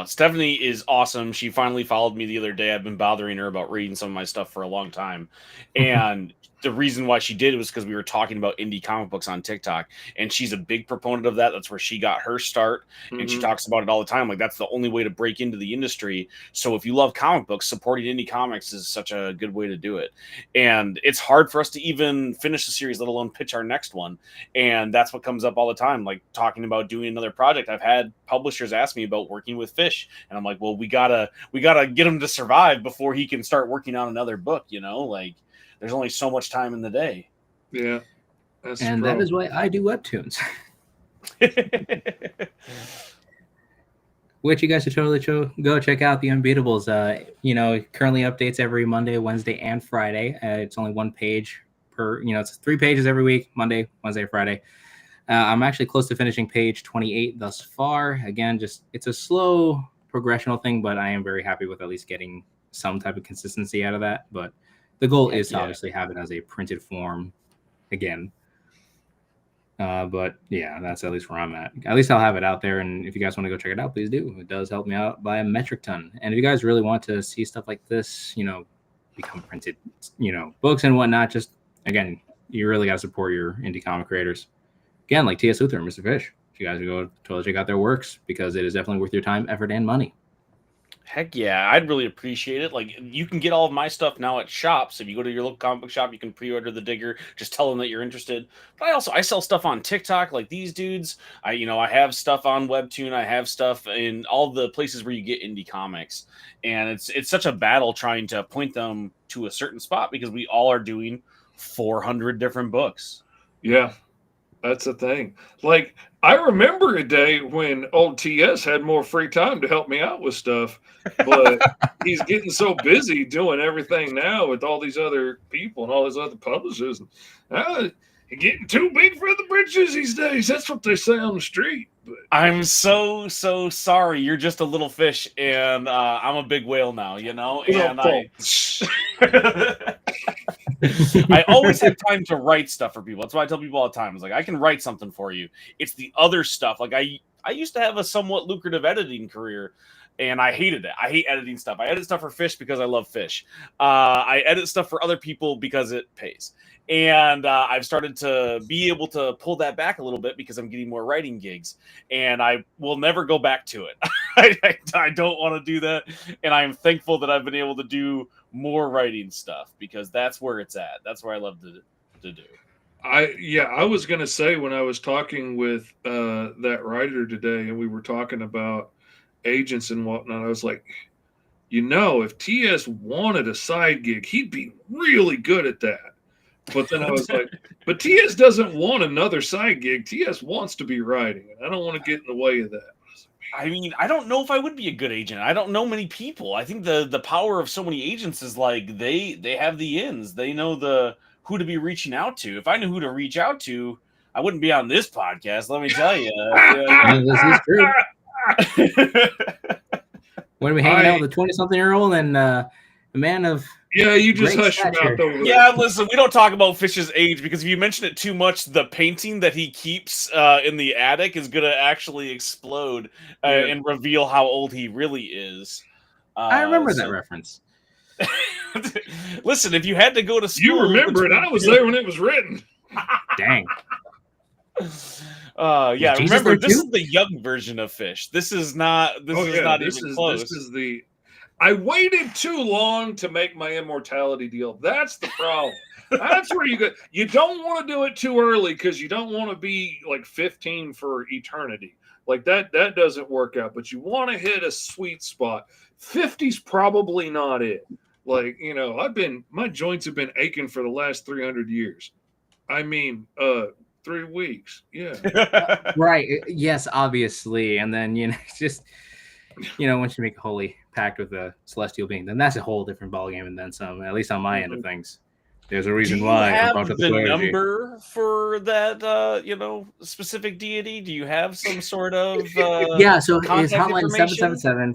Stephanie is awesome. She finally followed me the other day. I've been bothering her about reading some of my stuff for a long time. And the reason why she did it was because we were talking about indie comic books on TikTok, and she's a big proponent of that. That's where she got her start, and she talks about it all the time. Like, that's the only way to break into the industry. So if you love comic books, supporting indie comics is such a good way to do it. And it's hard for us to even finish the series, let alone pitch our next one. And that's what comes up all the time, like talking about doing another project. I've had publishers ask me about working with Fish, and I'm like, well, we gotta get him to survive before he can start working on another book, like there's only so much time in the day. Yeah. And that is why I do webtoons. Which you guys should totally go check out. The Unbeatables. Currently updates every Monday, Wednesday, and Friday. It's only one page per, it's 3 pages every week, Monday, Wednesday, Friday. I'm actually close to finishing page 28 thus far. Again, it's a slow progressional thing, but I am very happy with at least getting some type of consistency out of that. But the goal is to obviously have it as a printed form again. But yeah, that's at least where I'm at. At least I'll have it out there. And if you guys want to go check it out, please do. It does help me out by a metric ton. And if you guys really want to see stuff like this, become printed, books and whatnot, just, again, you really got to support your indie comic creators. Again, like T.S. Luther and Mr. Fish. If you guys go totally check out their works, because it is definitely worth your time, effort, and money. Heck yeah, I'd really appreciate it. Like, you can get all of my stuff now at shops. If you go to your local comic book shop, you can pre-order the Digger. Just tell them that you're interested. But I sell stuff on TikTok, like these dudes. I have stuff on Webtoon. I have stuff in all the places where you get indie comics, and it's such a battle trying to point them to a certain spot, because we all are doing 400 different books. Yeah. That's the thing. Like, I remember a day when old TS had more free time to help me out with stuff, but he's getting so busy doing everything now with all these other people and all these other publishers. He's getting too big for the britches these days. That's what they say on the street. But I'm so sorry. You're just a little fish, and I'm a big whale now, And I always have time to write stuff for people. That's why I tell people all the time. It's like, I can write something for you. It's the other stuff. Like, I used to have a somewhat lucrative editing career, and I hated it. I hate editing stuff. I edit stuff for Fish because I love Fish. I edit stuff for other people because it pays. And I've started to be able to pull that back a little bit because I'm getting more writing gigs, and I will never go back to it. I don't want to do that, and I'm thankful that I've been able to do more writing stuff, because that's where it's at. That's where I love to do. I was going to say, when I was talking with that writer today, and we were talking about agents and whatnot, I was like, if TS wanted a side gig, he'd be really good at that. But then I was like, but TS doesn't want another side gig. TS wants to be writing, and I don't want to get in the way of that. I mean, I don't know if I would be a good agent. I don't know many people. I think the power of so many agents is like they have the ins. They know who to be reaching out to. If I knew who to reach out to, I wouldn't be on this podcast. Let me tell you. This is true. When we hanging out with a 20-something-year-old and a man of you just hush your mouth over there. Yeah, listen, we don't talk about Fish's age, because if you mention it too much, the painting that he keeps in the attic is going to actually explode and reveal how old he really is. I remember that reference. Listen, if you had to go to school... You remember it. I was there when it was written. Dang. Remember, this is the young version of Fish. This is not even close. This is the... I waited too long to make my immortality deal. That's the problem. That's where you go. You don't want to do it too early, because you don't want to be like 15 for eternity. Like that doesn't work out. But you want to hit a sweet spot. 50's probably not it. Like, my joints have been aching for the last 300 years. I mean, 3 weeks. Yeah. Right. Yes, obviously. And then, just, once you make a holy pact with a celestial being, then that's a whole different ballgame, and then some, at least on my end of things. There's a reason why. Do you have the number for that, specific deity? Do you have some sort of yeah, so it's hotline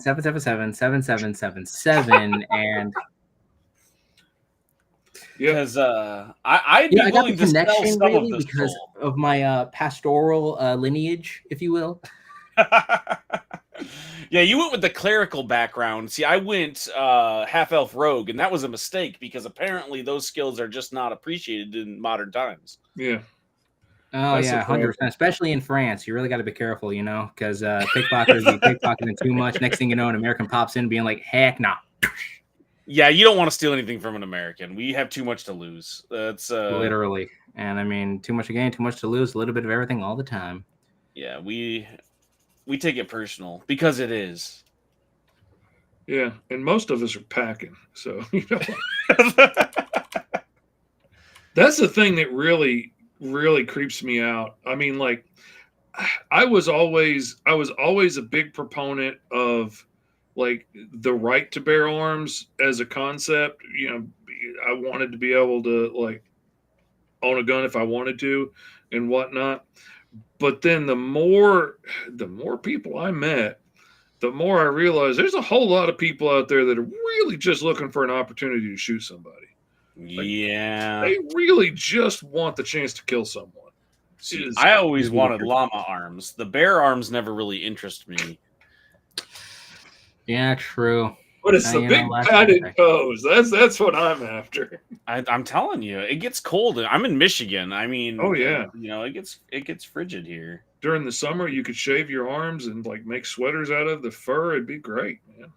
777-777-7777, and because I'd be willing to sell some of this because of my pastoral lineage, if you will. Yeah, you went with the clerical background. See, I went half-elf rogue, and that was a mistake because apparently those skills are just not appreciated in modern times. Yeah. Oh That's the yeah, problem. 100%. Especially in France, you really got to be careful, because pickpocketers be pickpocketing too much. Next thing you know, an American pops in, being like, "Heck no!" Yeah, you don't want to steal anything from an American. We have too much to lose. That's Literally. And I mean, too much to gain, too much to lose. A little bit of everything all the time. yeah, we take it personal because it is. Yeah, and most of us are packing, so that's the thing that really, really creeps me out. I mean, like, I was always a big proponent of like the right to bear arms as a concept. I wanted to be able to like own a gun if I wanted to and whatnot. But then the more people I met, the more I realized there's a whole lot of people out there that are really just looking for an opportunity to shoot somebody. Yeah. They really just want the chance to kill someone. See, Is I always weird. wanted llama arms. The bear arms never really interest me. Yeah, true. But it's the big padded toes. That's what I'm after. I'm telling you, it gets cold. I'm in Michigan. I mean, Oh yeah. It gets frigid here. During the summer, you could shave your arms and like make sweaters out of the fur. It'd be great, man.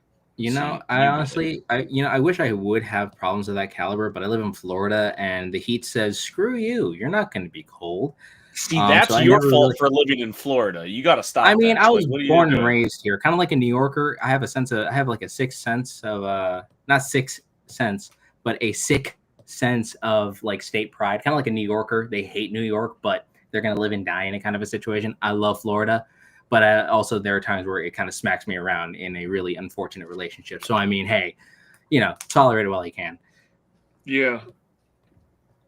I honestly, I wish I would have problems of that caliber, but I live in Florida, and the heat says, "Screw you! You're not going to be cold." See, that's so your fault for living in Florida. You got to stop. I mean, that. I was What are you born and doing? raised here, kind of like a New Yorker. I have like a sixth sense of not sixth sense, but a sick sense of like state pride, kind of like a New Yorker. They hate New York, but they're gonna live and die in a kind of a situation. I love Florida, but also there are times where it kind of smacks me around in a really unfortunate relationship. So I mean, hey, tolerate it while you can. Yeah.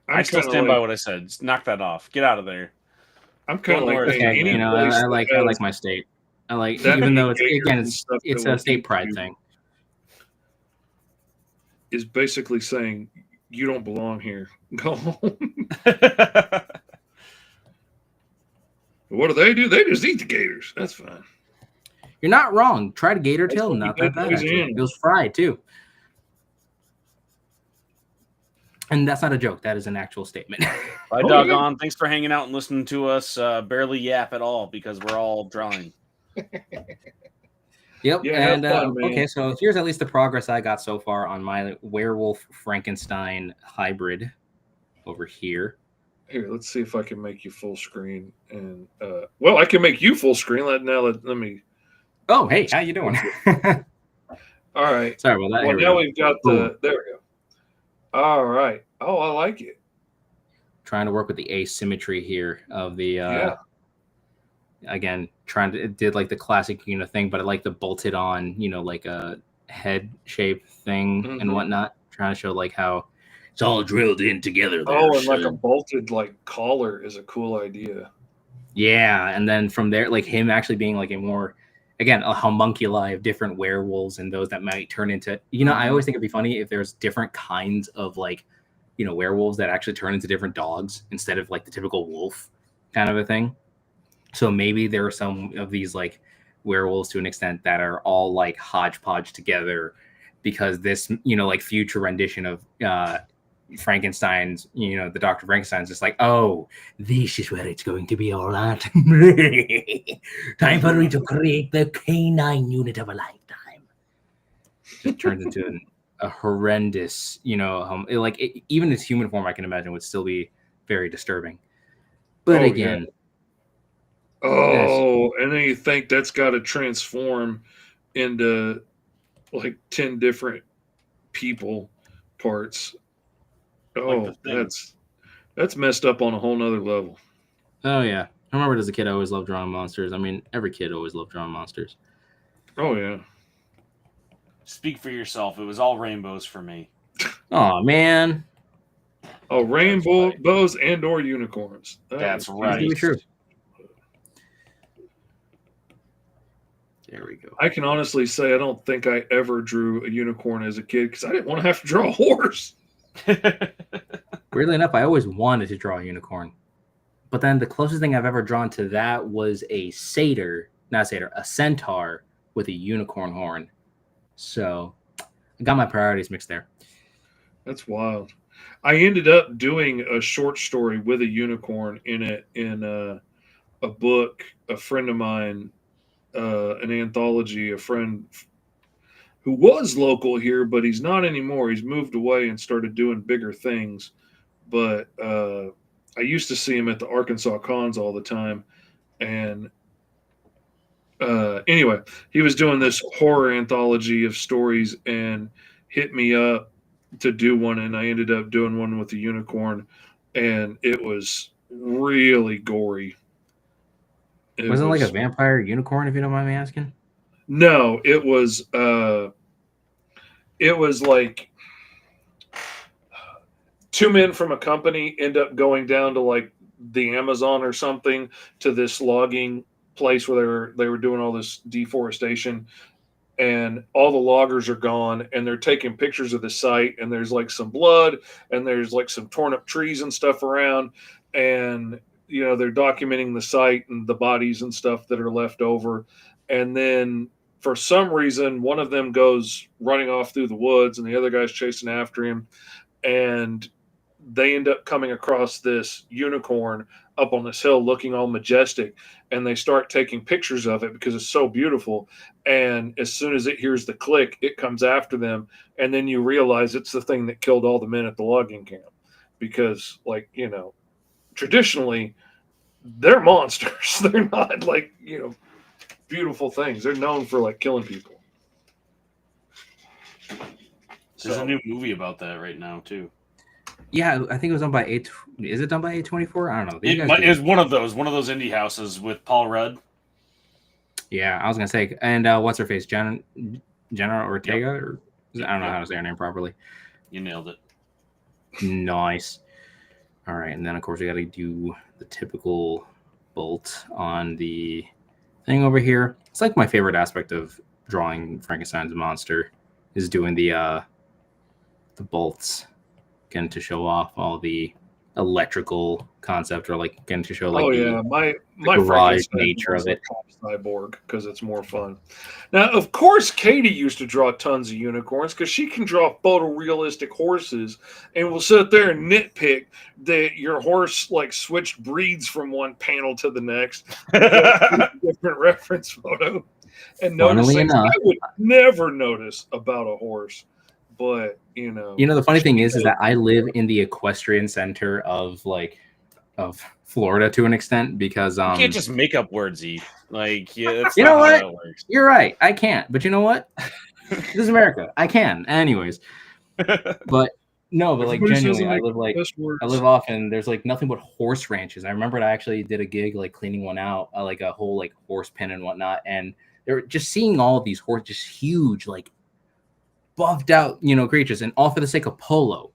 I still stand by what I said. Just knock that off. Get out of there. I'm kind of like, I like my state. I like, even though it's a state pride thing. Is basically saying you don't belong here. Go home. What do? They just eat the gators. That's fine. You're not wrong. Tried a gator tail, not that bad. It was fried too. And that's not a joke. That is an actual statement. Bye, doggone. Thanks for hanging out and listening to us barely yap at all because we're all drawing. Yep. Yeah, and fun, okay, so here's at least the progress I got so far on my werewolf Frankenstein hybrid over here. Here, let's see if I can make you full screen. And well, I can make you full screen. Let me. Oh, hey, how you doing? All right. Sorry about that. Well, now we've got the. There we go. All right. Oh, I like it. Trying to work with the asymmetry here of the. Again, did like the classic thing, but I like the bolted on, like a head shape thing and whatnot. Trying to show like how it's all drilled in together. And like a bolted like collar is a cool idea. Yeah, and then from there, like him actually being like a more, again, a homunculi of different werewolves and those that might turn into, I always think it'd be funny if there's different kinds of like, werewolves that actually turn into different dogs instead of like the typical wolf kind of a thing. So maybe there are some of these like werewolves to an extent that are all like hodgepodge together because this, like future rendition of Frankenstein's, the Dr. Frankenstein's just like, oh, this is where it's going to be all at. Time for me to create the canine unit of a lifetime. Just turns into a horrendous, even its human form, I can imagine would still be very disturbing. But again. Yeah. Oh, and then you think that's got to transform into like 10 different people parts. Oh, that's messed up on a whole nother level. Oh yeah. I remember as a kid I always loved drawing monsters. I mean, every kid always loved drawing monsters. Oh yeah. Speak for yourself. It was all rainbows for me. Oh man. Oh, rainbows and or unicorns. That's right. True. There we go. I can honestly say I don't think I ever drew a unicorn as a kid because I didn't want to have to draw a horse. Weirdly enough, I always wanted to draw a unicorn. But then the closest thing I've ever drawn to that was a centaur with a unicorn horn. So I got my priorities mixed there. That's wild. I ended up doing a short story with a unicorn in it in a book. A friend of mine, an anthology. A friend who was local here, but he's not anymore. He's moved away and started doing bigger things. But I used to see him at the Arkansas cons all the time, and anyway, he was doing this horror anthology of stories and hit me up to do one, and I ended up doing one with the unicorn, and it was really gory. Wasn't it like a vampire unicorn, if you don't mind me asking? No, it was like two men from a company end up going down to like the Amazon or something, to this logging place where they were doing all this deforestation, and all the loggers are gone, and they're taking pictures of the site, and there's like some blood, and there's like some torn up trees and stuff around, and they're documenting the site and the bodies and stuff that are left over. And then for some reason one of them goes running off through the woods, and the other guy's chasing after him, and they end up coming across this unicorn up on this hill looking all majestic, and they start taking pictures of it because it's so beautiful. And as soon as it hears the click, it comes after them, and then you realize it's the thing that killed all the men at the logging camp, because traditionally they're monsters. They're not like beautiful things. They're known for like killing people. There's a new movie about that right now too. Yeah, I think it was done by Is it done by A24? I don't know. It was one of those indie houses with Paul Rudd. Yeah, I was gonna say, and what's her face, Jenna Ortega, Yep. or I don't know how to say her name properly. You nailed it. Nice. All right, and then of course we got to do the typical bolt on the thing over here. It's like my favorite aspect of drawing Frankenstein's monster is doing the bolts, again, to show off all the electrical concept, or like again to show like my garage nature of it. Cyborg, because it's more fun. Now, of course, Katie used to draw tons of unicorns because she can draw photorealistic horses, and will sit there and nitpick that your horse like switched breeds from one panel to the next, different reference photo, and notice things I would never notice about a horse. But the funny thing is that I live in the equestrian center of Florida to an extent, because you can't just make up words, E. Like, yeah, that's you not know how what? that works. You're right. I can't. But you know what? This is America. I can. Anyways. But no, but like genuinely, I live off, and there's like nothing but horse ranches. I remember I actually did a gig like cleaning one out, like a whole like horse pen and whatnot, and they're just seeing all of these horses, just huge, like buffed out, creatures, and all for the sake of polo.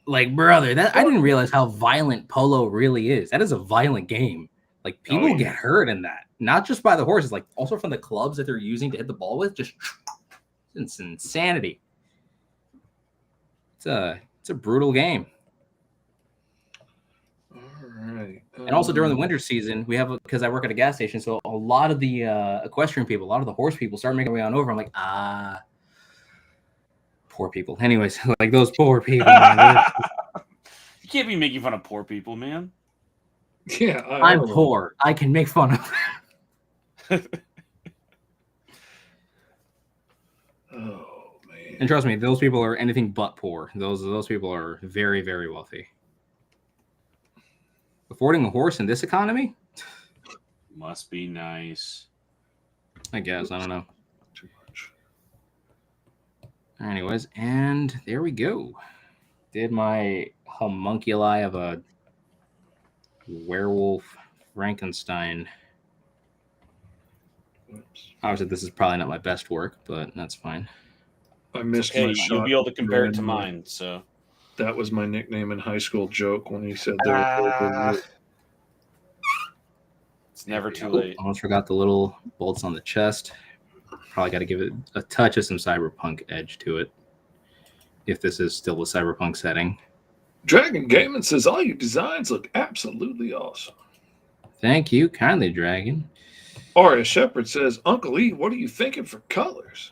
Like, brother, I didn't realize how violent polo really is. That is a violent game. Like, people get hurt in that, not just by the horses, like also from the clubs that they're using to hit the ball with. Just it's insanity. It's a brutal game. All right. And also during the winter season, we have, because I work at a gas station, so a lot of the equestrian people, a lot of the horse people start making their way on over. I'm like, poor people. Anyways, like those poor people, man. You can't be making fun of poor people, man. Yeah, I'm poor. I can make fun of them. Oh man! And trust me, those people are anything but poor. Those people are very, very wealthy. Affording a horse in this economy must be nice. I guess. I don't know. Too much. Anyways, and there we go. Did my homunculi of a werewolf Frankenstein. Oops. Obviously, this is probably not my best work, but that's fine. I missed Hey, my shot. you'll be able to compare it to mine. So that was my nickname in high school joke when he said that. It's never too late. Almost forgot the little bolts on the chest. Probably got to give it a touch of some cyberpunk edge to it, if this is still a cyberpunk setting. Dragon Gaming says all your designs look absolutely awesome. Thank you kindly, Dragon. Aria Shepherd says, Uncle E, what are you thinking for colors?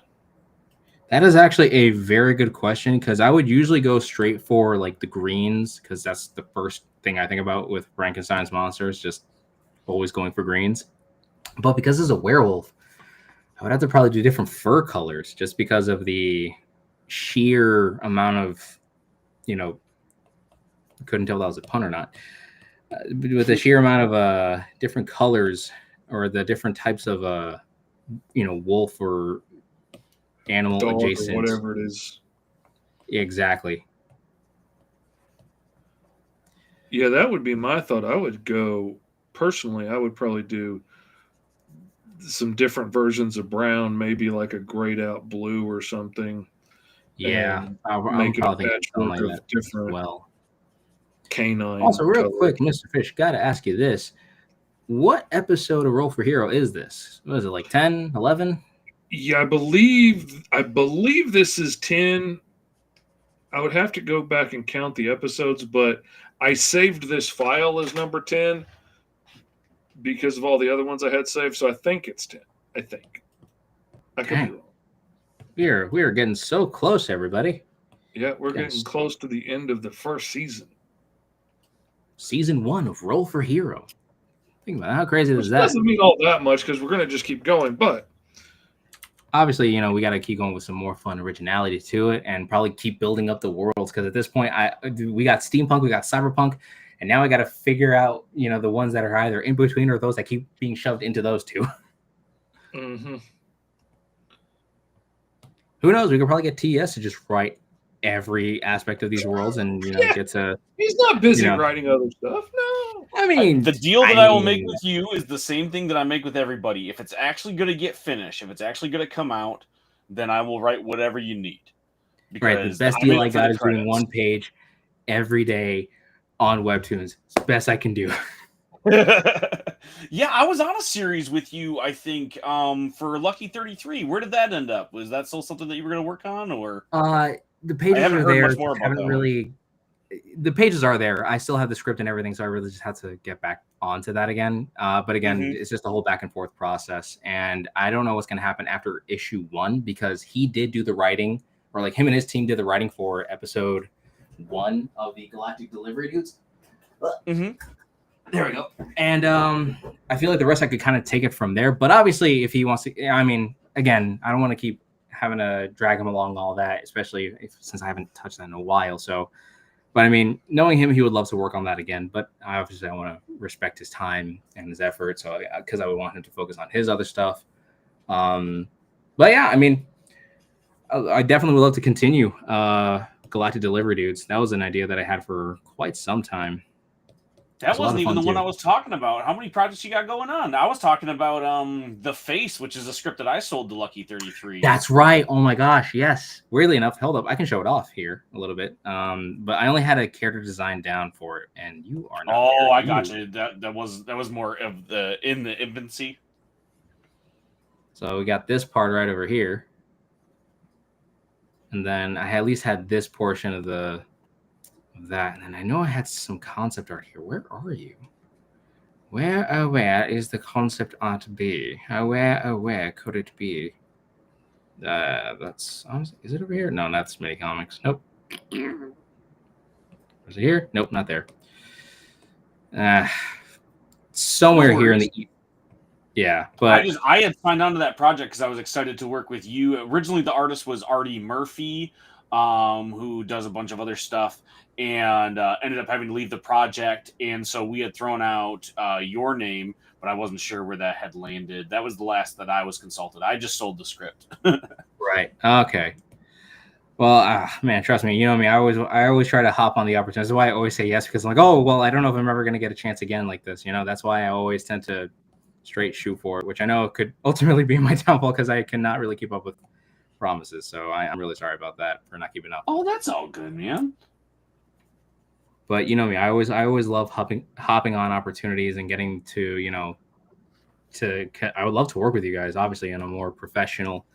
That is actually a very good question because I would usually go straight for like the greens because that's the first thing I think about with Frankenstein's monsters, just always going for greens. But because it's a werewolf, I would have to probably do different fur colors just because of the sheer amount of, couldn't tell if that was a pun or not. But with the sheer amount of different colors or the different types of wolf or animal Dog adjacent, or whatever it is. Exactly. Yeah, that would be my thought. I would probably do some different versions of brown, maybe like a grayed out blue or something. Yeah, and I'm make it a probably thinking something patchwork like of that as different well. canine Also, real colors. quick, Mr. Fish, got to ask you this. What episode of Roll for Hero is this? What is it, like 10, 11? Yeah, I believe this is 10. I would have to go back and count the episodes, but I saved this file as number 10 because of all the other ones I had saved, so I think it's 10. I think. I could be Dang. wrong. We are getting so close, everybody. Yeah, we're Yes. getting close to the end of the first season. Season 1 of Roll for Hero. Think about it. How crazy Which is that? doesn't mean all that much because we're going to just keep going, but Obviously, we got to keep going with some more fun originality to it and probably keep building up the worlds because at this point, we got steampunk, we got cyberpunk, and now I got to figure out, the ones that are either in between or those that keep being shoved into those two. mm-hmm. Who knows? We could probably get TES to just write every aspect of these worlds and, Yeah. get to... He's not busy writing other stuff. No. I mean... the deal that I will make with you is the same thing that I make with everybody. If it's actually going to get finished, if it's actually going to come out, then I will write whatever you need. Right, the best deal I got is doing one page every day on Webtoons. It's the best I can do. Yeah, I was on a series with you, I think, for Lucky 33. Where did that end up? Was that still something that you were going to work on, or? The pages haven't are heard there. much more about that one. The pages are there. I still have the script and everything, so I really just had to get back onto that again. But again, it's just a whole back and forth process, and I don't know what's going to happen after issue 1 because he did do the writing, or like him and his team did the writing for episode 1 of the Galactic Delivery Dudes. There we go. And I feel like the rest I could kind of take it from there. But obviously, if he wants to, I mean, again, I don't want to keep having to drag him along all that, especially since I haven't touched that in a while. So, but I mean, knowing him, he would love to work on that again. But I want to respect his time and his effort. So, because I would want him to focus on his other stuff. But yeah, I mean, I definitely would love to continue Galactic Delivery Dudes. That was an idea that I had for quite some time. That wasn't even the one I was talking about. How many projects you got going on? I was talking about The Face, which is a script that I sold to Lucky 33. That's right. Oh my gosh, yes. Weirdly enough, hold up, I can show it off here a little bit. But I only had a character design down for it, and you are not. Oh, I got you. That was more of the infancy. So we got this part right over here, and then I at least had this portion of that, and then I know I had some concept art here. Where are you? Where is the concept art be? Where could it be? That's is it over here? No, that's Mini Comics. Nope. Is it here? Nope, not there. Somewhere here in the yeah, but I had signed on to that project because I was excited to work with you. Originally, the artist was Artie Murphy, who does a bunch of other stuff, and ended up having to leave the project. And so we had thrown out your name, but I wasn't sure where that had landed. That was the last that I was consulted. I just sold the script. Right. Okay. Well, man, trust me. You know me. I always try to hop on the opportunity. That's why I always say yes, because I'm like, oh, well, I don't know if I'm ever going to get a chance again like this. That's why I always tend to straight shoot for it, which I know could ultimately be my downfall because I cannot really keep up with promises. So I'm really sorry about that for not keeping up. Oh, that's all good, man. But you know me, I always love hopping on opportunities and getting to, I would love to work with you guys, obviously, on a more professional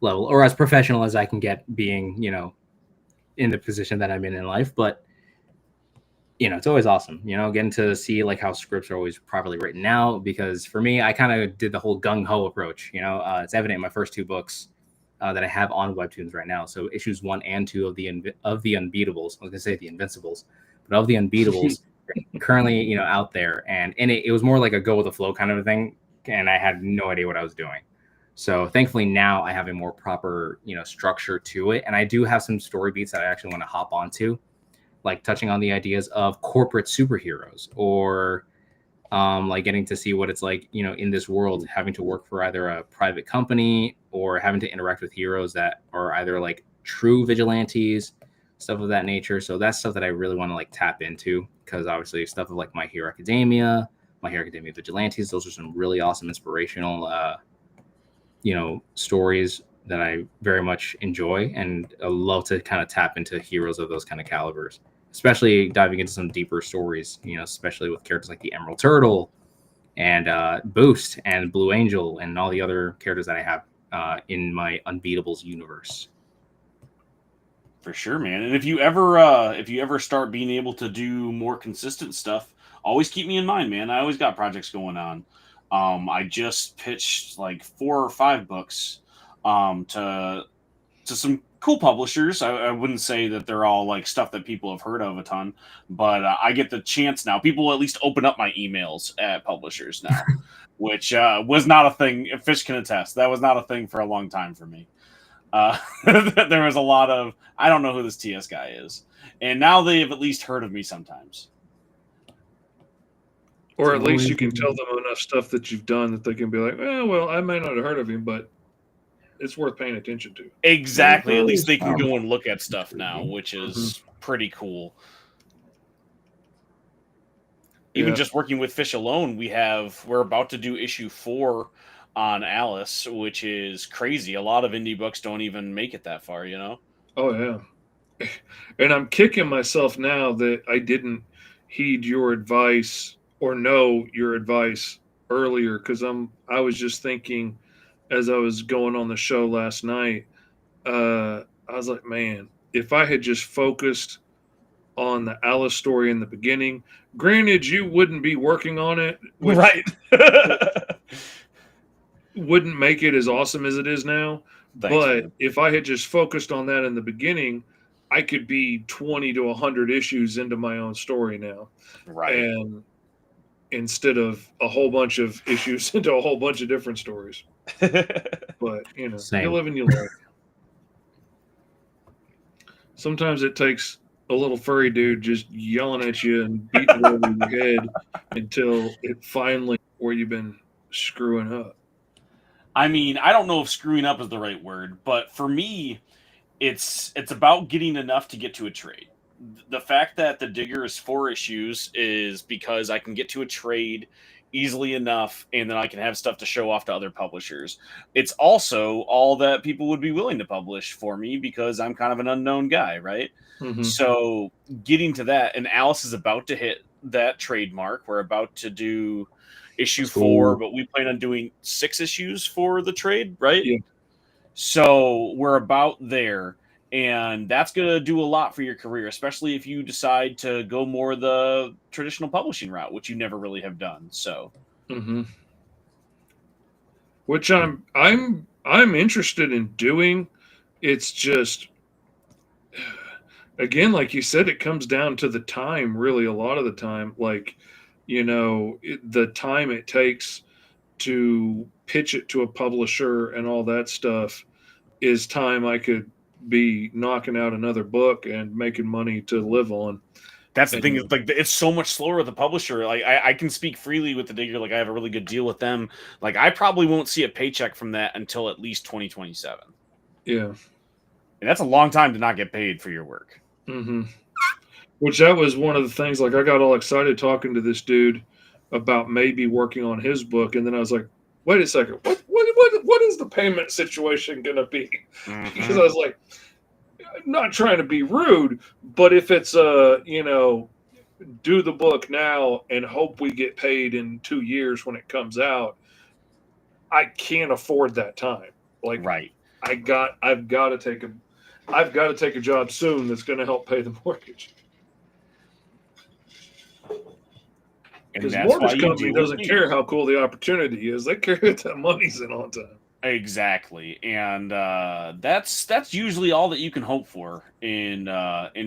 level, or as professional as I can get being, in the position that I'm in life. But it's always awesome, getting to see like how scripts are always properly written out. Because for me, I kind of did the whole gung ho approach. It's evident in my first 2 books that I have on Webtoons right now. So issues 1 and 2 of the Unbeatables. I was gonna say the Invincibles, but of the Unbeatables currently, out there, and it was more like a go with the flow kind of a thing, and I had no idea what I was doing. So thankfully now I have a more proper, structure to it, and I do have some story beats that I actually want to hop onto, like touching on the ideas of corporate superheroes, or like getting to see what it's like, in this world, having to work for either a private company or having to interact with heroes that are either like true vigilantes, stuff of that nature. So that's stuff that I really want to like tap into, because obviously stuff of like My Hero Academia Vigilantes, those are some really awesome inspirational stories that I very much enjoy, and I love to kind of tap into heroes of those kind of calibers, especially diving into some deeper stories, especially with characters like the Emerald Turtle and Boost and Blue Angel and all the other characters that I have in my Unbeatables universe. For sure, man. And if you ever start being able to do more consistent stuff, always keep me in mind, man. I always got projects going on. I just pitched like 4 or 5 books to some cool publishers. I wouldn't say that they're all like stuff that people have heard of a ton, but I get the chance now. People at least open up my emails at publishers now, which was not a thing. Fish can attest. That was not a thing for a long time for me. There was a lot of, I don't know who this TS guy is. And now they've at least heard of me sometimes. Or at least you can tell them enough stuff that you've done that they can be like, well, I may not have heard of him, but it's worth paying attention to. Exactly. At least they can go and look at stuff now, which is pretty cool. Even just working with Fish alone, we're about to do issue 4 on Alice, which is crazy. A lot of indie books don't even make it that far, Oh yeah. And I'm kicking myself now that I didn't heed your advice or know your advice earlier, because I was just thinking as I was going on the show last night, I was like, man, if I had just focused on the Alice story in the beginning, granted you wouldn't be working on it, which right. wouldn't make it as awesome as it is now. Thanks, but man. if I had just focused on that in the beginning, I could be 20 to 100 issues into my own story now. Right. And instead of a whole bunch of issues into a whole bunch of different stories. But, Same. You live and you learn. Sometimes it takes a little furry dude just yelling at you and beating over your head until it finally where you've been screwing up. I mean, I don't know if screwing up is the right word, but for me, it's about getting enough to get to a trade. The fact that the Digger is 4 issues is because I can get to a trade easily enough, and then I can have stuff to show off to other publishers. It's also all that people would be willing to publish for me because I'm kind of an unknown guy, right? Mm-hmm. So getting to that, and Alice is about to hit that trademark. We're about to do issue 4, but we plan on doing 6 issues for the trade, right? Yeah. So we're about there, and that's going to do a lot for your career, especially if you decide to go more the traditional publishing route, which you never really have done. So, which I'm interested in doing. It's just, again, like you said, it comes down to the time. Really, a lot of the time, like, the time it takes to pitch it to a publisher and all that stuff is time I could be knocking out another book and making money to live on. That's the thing. Like, it's so much slower with the publisher. Like, I can speak freely with the Digger. Like, I have a really good deal with them. Like, I probably won't see a paycheck from that until at least 2027. Yeah. And that's a long time to not get paid for your work. Mm-hmm. Which that was one of the things, like, I got all excited talking to this dude about maybe working on his book. And then I was like, wait a second, what is the payment situation going to be? Mm-hmm. Because I was like, not trying to be rude, but if it's, do the book now and hope we get paid in 2 years when it comes out, I can't afford that time. Like, right. I've got to take a job soon that's going to help pay the mortgage. And Because that's why mortgage you company deal with doesn't me. care how cool the opportunity is. They care if that money's in on time. Exactly, and that's usually all that you can hope for in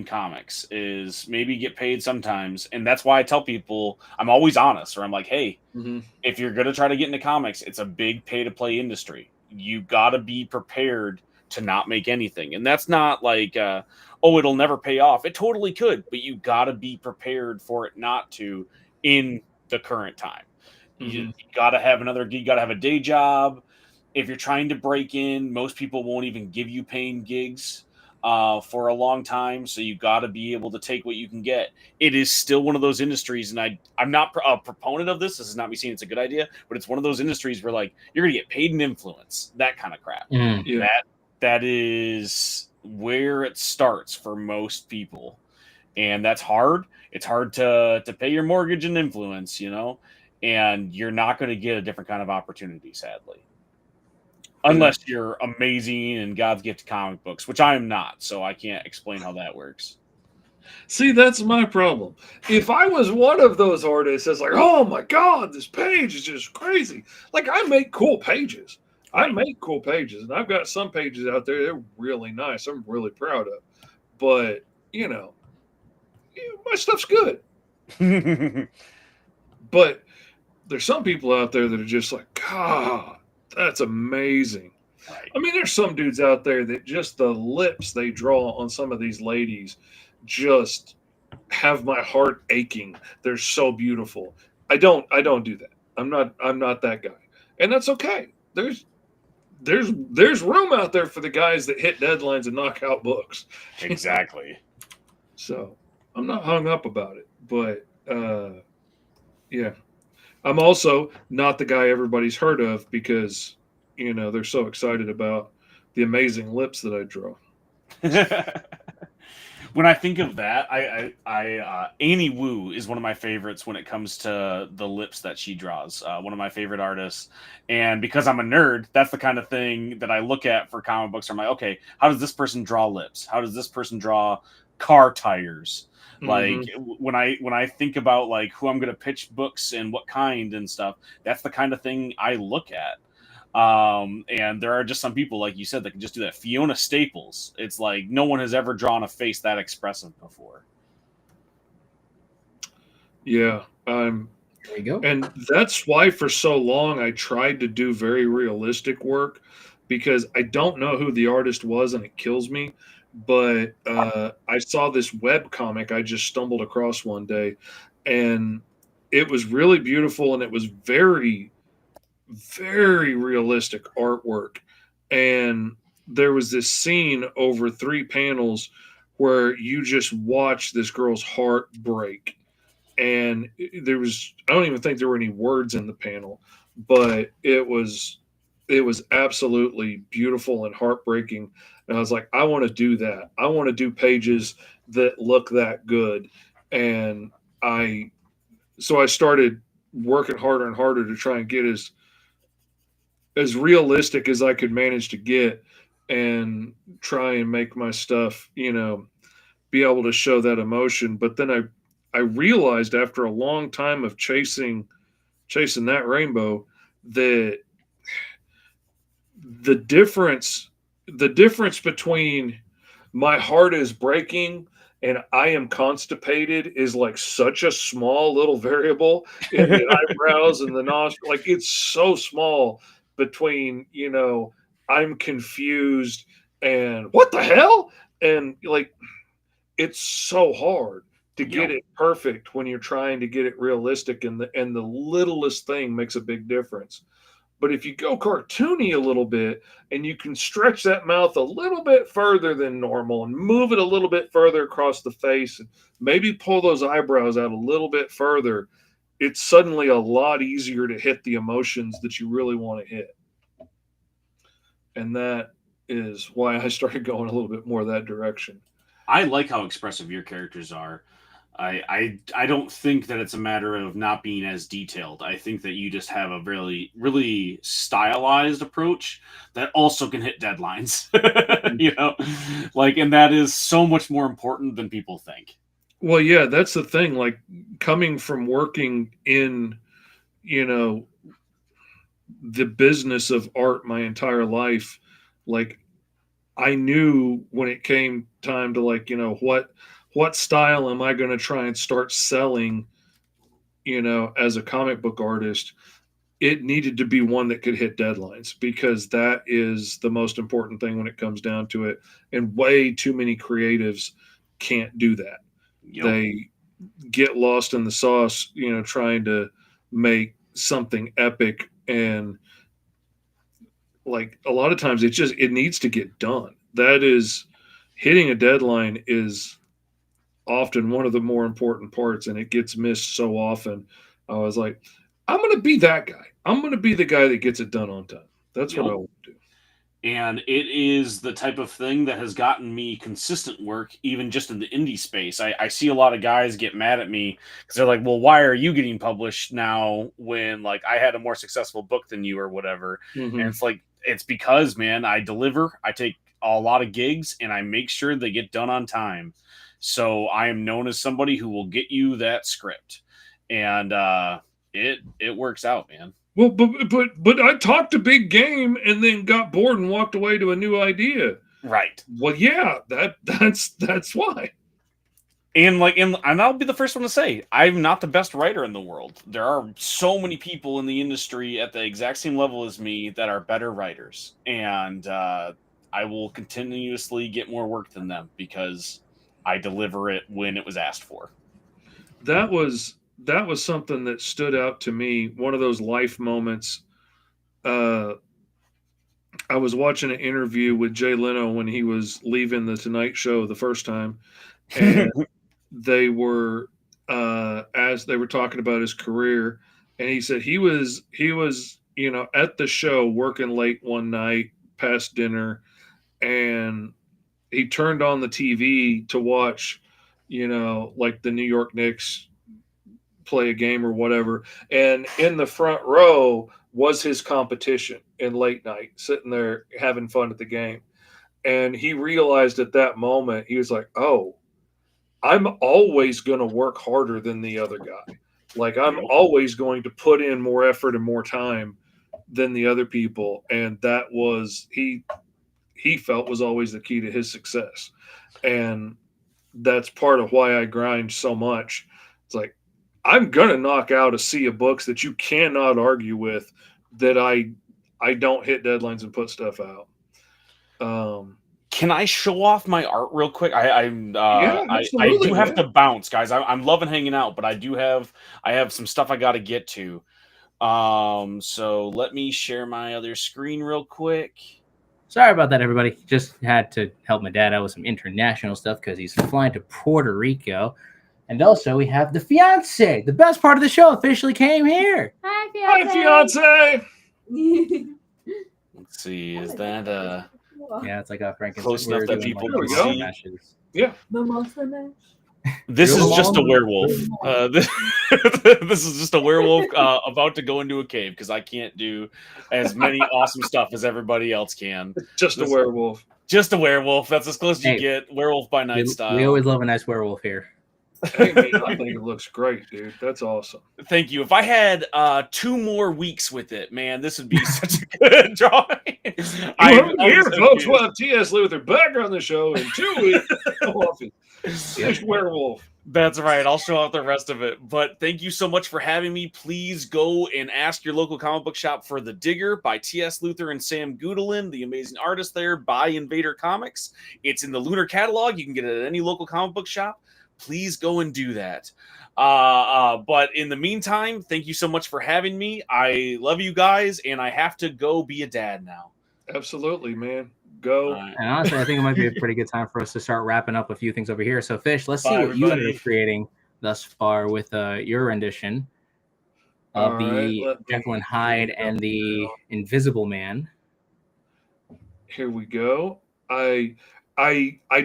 comics is maybe get paid sometimes, and that's why I tell people I'm always honest, or I'm like, hey, Mm-hmm. if you're gonna try to get into comics, it's a big pay to play industry. You got to be prepared to not make anything, and that's not like oh, it'll never pay off. It totally could, but you got to be prepared for it not to in the current time. You Mm-hmm. got to have you got to have a day job. If you're trying to break in, most people won't even give you paying gigs for a long time. So you got to be able to take what you can get. It is still one of those industries, and I'm not a proponent of this. This is not me saying it's a good idea, but it's one of those industries where like you're gonna get paid in influence, that kind of crap. Mm. Yeah. That is where it starts for most people, and that's hard. It's hard to pay your mortgage and influence, and you're not going to get a different kind of opportunity, sadly. Unless you're amazing and God's gift to comic books, which I am not, so I can't explain how that works. See, that's my problem. If I was one of those artists that's like, oh my God, this page is just crazy. Like, I make cool pages. I make cool pages, and I've got some pages out there that are really nice. I'm really proud of. But, my stuff's good. But there's some people out there that are just like, God, that's amazing. Right. I mean, there's some dudes out there that just the lips they draw on some of these ladies just have my heart aching. They're so beautiful. I don't do that. I'm not that guy. And that's okay. There's room out there for the guys that hit deadlines and knock out books. Exactly. So I'm not hung up about it. But yeah. I'm also not the guy everybody's heard of because, they're so excited about the amazing lips that I draw. When I think of that, Annie Wu is one of my favorites when it comes to the lips that she draws. One of my favorite artists, and because I'm a nerd, that's the kind of thing that I look at for comic books. I'm like, okay, how does this person draw lips? How does this person draw car tires? Like when I think about like who I'm going to pitch books and what kind and stuff, that's the kind of thing I look at. And there are just some people, like you said, that can just do that. Fiona Staples. It's like no one has ever drawn a face that expressive before. Yeah. There you go. And that's why for so long I tried to do very realistic work because I don't know who the artist was and it kills me. But I saw this web comic I just stumbled across one day, and it was really beautiful and it was very, very realistic artwork. And there was this scene over 3 panels where you just watch this girl's heart break. And I don't even think there were any words in the panel, but it was absolutely beautiful and heartbreaking. And I was like, I want to do that. I want to do pages that look that good. And so I started working harder and harder to try and get as realistic as I could manage to get and try and make my stuff, be able to show that emotion. But then I realized after a long time of chasing that rainbow that the difference between my heart is breaking and I am constipated is like such a small little variable in the eyebrows and the nostril. Like it's so small between, I'm confused and what the hell? And like, it's so hard to get it perfect when you're trying to get it realistic, and the littlest thing makes a big difference. But if you go cartoony a little bit and you can stretch that mouth a little bit further than normal and move it a little bit further across the face and maybe pull those eyebrows out a little bit further, it's suddenly a lot easier to hit the emotions that you really want to hit. And that is why I started going a little bit more that direction. I like how expressive your characters are. I don't think that it's a matter of not being as detailed. I think that you just have a really, really stylized approach that also can hit deadlines. And that is so much more important than people think. Well, yeah, that's the thing. Like coming from working in, you know, the business of art my entire life, like I knew when it came time to like, what style am I going to try and start selling, as a comic book artist, it needed to be one that could hit deadlines because that is the most important thing when it comes down to it. And way too many creatives can't do that. Yep. They get lost in the sauce, trying to make something epic. And like a lot of times it needs to get done. That is hitting a deadline is often one of the more important parts and it gets missed so often. I was like, I'm going to be that guy. I'm going to be the guy that gets it done on time. That's what I want to do. And it is the type of thing that has gotten me consistent work, even just in the indie space. I see a lot of guys get mad at me because they're like, well, why are you getting published now when like I had a more successful book than you or whatever? Mm-hmm. And it's like, it's because, man, I deliver, I take a lot of gigs and I make sure they get done on time. So I am known as somebody who will get you that script. And it works out, man. Well, but I talked a big game and then got bored and walked away to a new idea. Right. Well, yeah, that's why. And I'll be the first one to say, I'm not the best writer in the world. There are so many people in the industry at the exact same level as me that are better writers, and I will continuously get more work than them because I deliver it when it was asked for. That was something that stood out to me. One of those life moments. I was watching an interview with Jay Leno when he was leaving the Tonight Show the first time, and they were as they were talking about his career, and he said he was at the show working late one night past dinner, and he turned on the TV to watch, like the New York Knicks play a game or whatever. And in the front row was his competition in late night, sitting there having fun at the game. And he realized at that moment, he was like, oh, I'm always going to work harder than the other guy. Like, I'm always going to put in more effort and more time than the other people. And that was, he felt was always the key to his success. And that's part of why I grind so much. It's like, I'm going to knock out a sea of books that you cannot argue with that I don't hit deadlines and put stuff out. Can I show off my art real quick? I do have to bounce, guys. I'm loving hanging out, but I have some stuff I got to get to. So let me share my other screen real quick. Sorry about that, everybody. Just had to help my dad out with some international stuff because he's flying to Puerto Rico. And also, we have the fiance. The best part of the show officially came here. Hi, fiance. Hi, fiance. Let's see. Is that Yeah, it's like a Frankenstein. close enough that people can see? Meshes. Yeah. The monster mash. This is just a werewolf. This is just a werewolf about to go into a cave because I can't do as many awesome stuff as everybody else can. Just a werewolf. Just a werewolf. That's as close as you get. Werewolf by night style. We always love a nice werewolf here. Hey, man, I think it looks great, dude. That's awesome. Thank you. If I had 2 more weeks with it, man, this would be such a good drawing. Here, folks, we'll have T.S. Luther back on the show in 2 weeks. Finished werewolf. That's right. I'll show out the rest of it. But thank you so much for having me. Please go and ask your local comic book shop for The Digger by T.S. Luther and Sam Gudelin, the amazing artist there, by Invader Comics. It's in the Lunar catalog. You can get it at any local comic book shop. Please go and do that. But in the meantime, thank you so much for having me. I love you guys, and I have to go be a dad now. Absolutely, man. Go. And honestly, I think it might be a pretty good time for us to start wrapping up a few things over here. So, Fish, let's see what you ended up creating thus far with your rendition of the Jekyll and Hyde and the Invisible Man. Here we go. I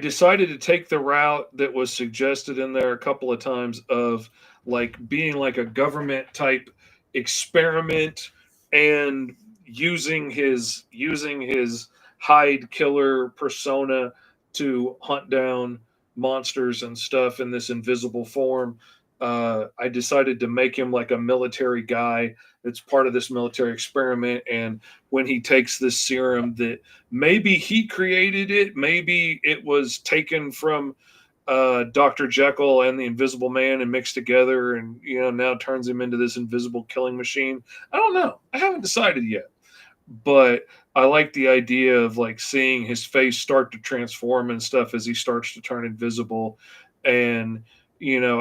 decided to take the route that was suggested in there a couple of times of like being like a government type experiment and using his Hyde killer persona to hunt down monsters and stuff in this invisible form. I decided to make him like a military guy that's part of this military experiment. And when he takes this serum, that maybe he created it, maybe it was taken from Dr. Jekyll and the Invisible Man and mixed together, and now turns him into this invisible killing machine. I don't know. I haven't decided yet, but I like the idea of like seeing his face start to transform and stuff as he starts to turn invisible, and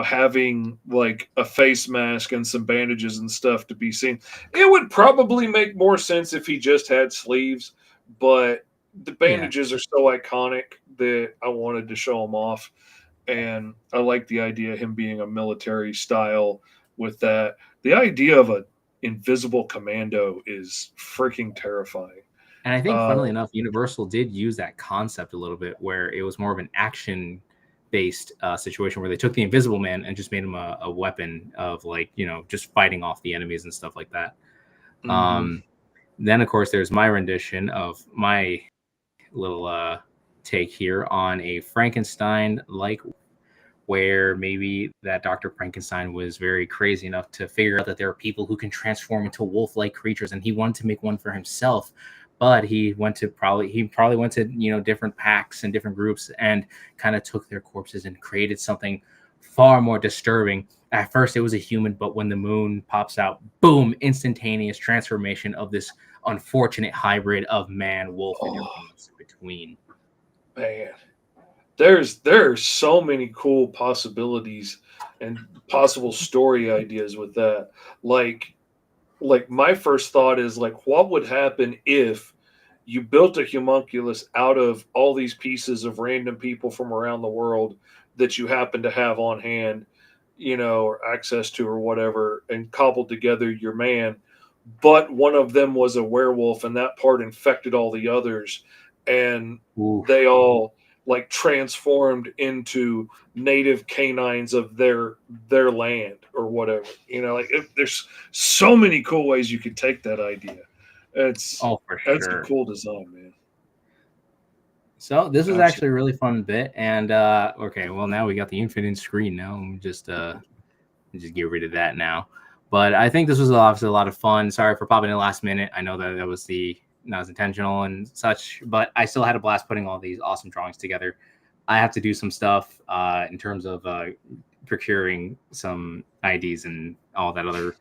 having like a face mask and some bandages and stuff to be seen. It would probably make more sense if he just had sleeves, but the bandages are so iconic that I wanted to show him off. And I like the idea of him being a military style with that. The idea of a invisible commando is freaking terrifying. And I think, funnily enough, Universal did use that concept a little bit, where it was more of an action-based situation where they took the Invisible Man and just made him a weapon of just fighting off the enemies and stuff like that. Then, of course, there's my rendition of my little take here on a Frankenstein-like, where maybe that Dr. Frankenstein was very crazy enough to figure out that there are people who can transform into wolf-like creatures, and he wanted to make one for himself. But he probably went to different packs and different groups and kind of took their corpses and created something far more disturbing. At first, it was a human, but when the moon pops out, boom, instantaneous transformation of this unfortunate hybrid of man, wolf, and everything else in between. Man, there are so many cool possibilities and possible story ideas with that. Like my first thought is like, what would happen if you built a homunculus out of all these pieces of random people from around the world that you happen to have on hand, or access to or whatever, and cobbled together your man, but one of them was a werewolf and that part infected all the others, and they all like transformed into native canines of their land or whatever. There's so many cool ways you could take that idea. That's a cool design, man. So this was actually a really fun bit, and okay, well, now we got the infinite screen. Now we just get rid of that now. But I think this was obviously a lot of fun. Sorry for popping in last minute. I know that was not as intentional and such, but I still had a blast putting all these awesome drawings together. I have to do some stuff in terms of procuring some IDs and all that other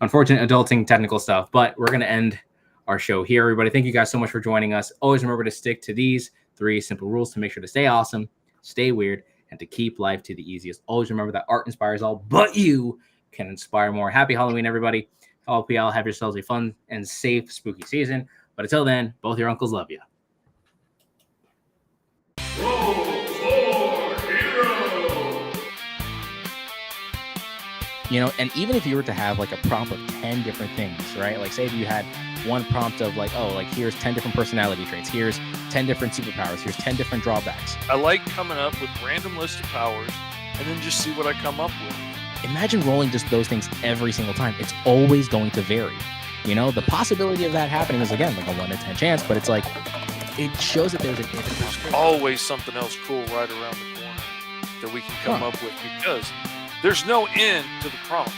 unfortunate adulting technical stuff. But we're going to end our show here, everybody. Thank you guys so much for joining us. Always remember to stick to these 3 simple rules to make sure to stay awesome, stay weird, and to keep life to the easiest. Always remember that art inspires all, but you can inspire more. Happy Halloween, everybody. Hope y'all have yourselves a fun and safe spooky season. But until then, both your uncles love you. Roll for hero. And even if you were to have like a prompt of 10 different things, right? Like say if you had one prompt of like, here's 10 different personality traits, here's 10 different superpowers, here's 10 different drawbacks. I like coming up with random list of powers and then just see what I come up with. Imagine rolling just those things every single time. It's always going to vary. The possibility of that happening is, again, like a 1 in 10 chance, but it's like, it shows that there's an infinite possibility. Always something else cool right around the corner that we can come up with, because there's no end to the prompts.